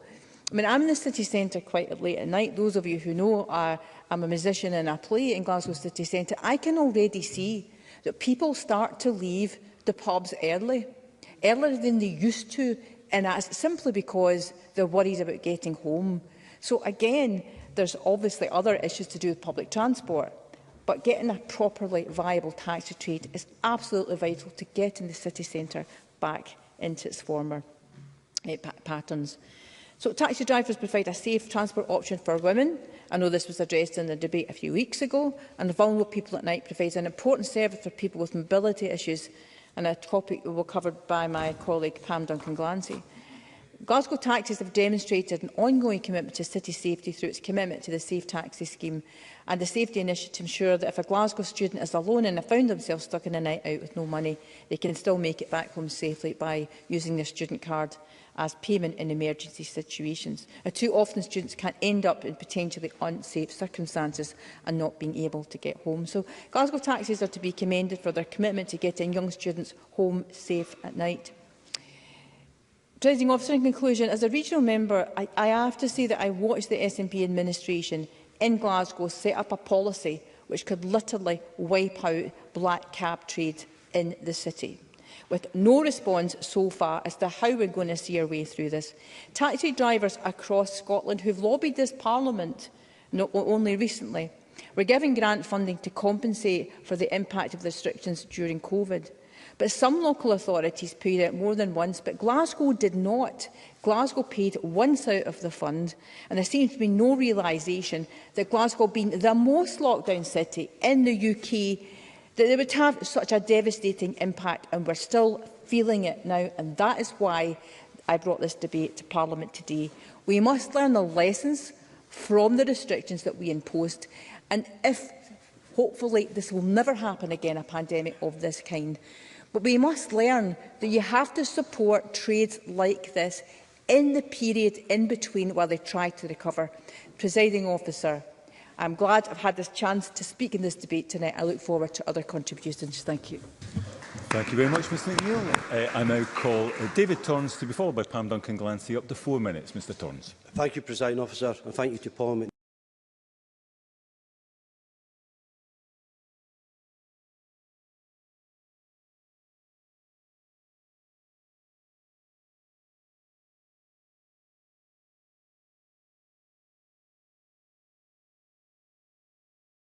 I mean, I'm in the city centre quite late at night. Those of you who know, I'm a musician and I play in Glasgow city centre. I can already see that people start to leave the pubs earlier than they used to, and that's simply because they're worried about getting home. So again, there's obviously other issues to do with public transport, but getting a properly viable taxi trade is absolutely vital to getting the city centre back into its former patterns. So taxi drivers provide a safe transport option for women. I know this was addressed in the debate a few weeks ago, and vulnerable people at night provides an important service for people with mobility issues, and a topic that will be covered by my colleague Pam Duncan-Glancy. Glasgow Taxis have demonstrated an ongoing commitment to city safety through its commitment to the Safe Taxi scheme and the safety initiative to ensure that if a Glasgow student is alone and have found themselves stuck in a night out with no money, they can still make it back home safely by using their student card as payment in emergency situations. Too often students can end up in potentially unsafe circumstances and not being able to get home. So Glasgow Taxis are to be commended for their commitment to getting young students home safe at night. Presiding Officer, in conclusion, as a regional member, I have to say that I watched the SNP administration in Glasgow set up a policy which could literally wipe out black cab trade in the city, with no response so far as to how we're going to see our way through this. Taxi drivers across Scotland who've lobbied this Parliament not only recently were given grant funding to compensate for the impact of the restrictions during COVID. But some local authorities paid out more than once, but Glasgow did not. Glasgow paid once out of the fund, and there seems to be no realisation that Glasgow, being the most lockdown city in the UK, that it would have such a devastating impact, and we're still feeling it now, and that is why I brought this debate to Parliament today. We must learn the lessons from the restrictions that we imposed, and if, hopefully, this will never happen again, a pandemic of this kind. But we must learn that you have to support trades like this in the period in between while they try to recover. Presiding Officer, I'm glad I've had this chance to speak in this debate tonight. I look forward to other contributions. Thank you. Thank you very much, Ms McNeill. I now call David Torrance to be followed by Pam Duncan-Glancy. Up to 4 minutes, Mr Torrance. Thank you, Presiding Officer, and thank you to Parliament.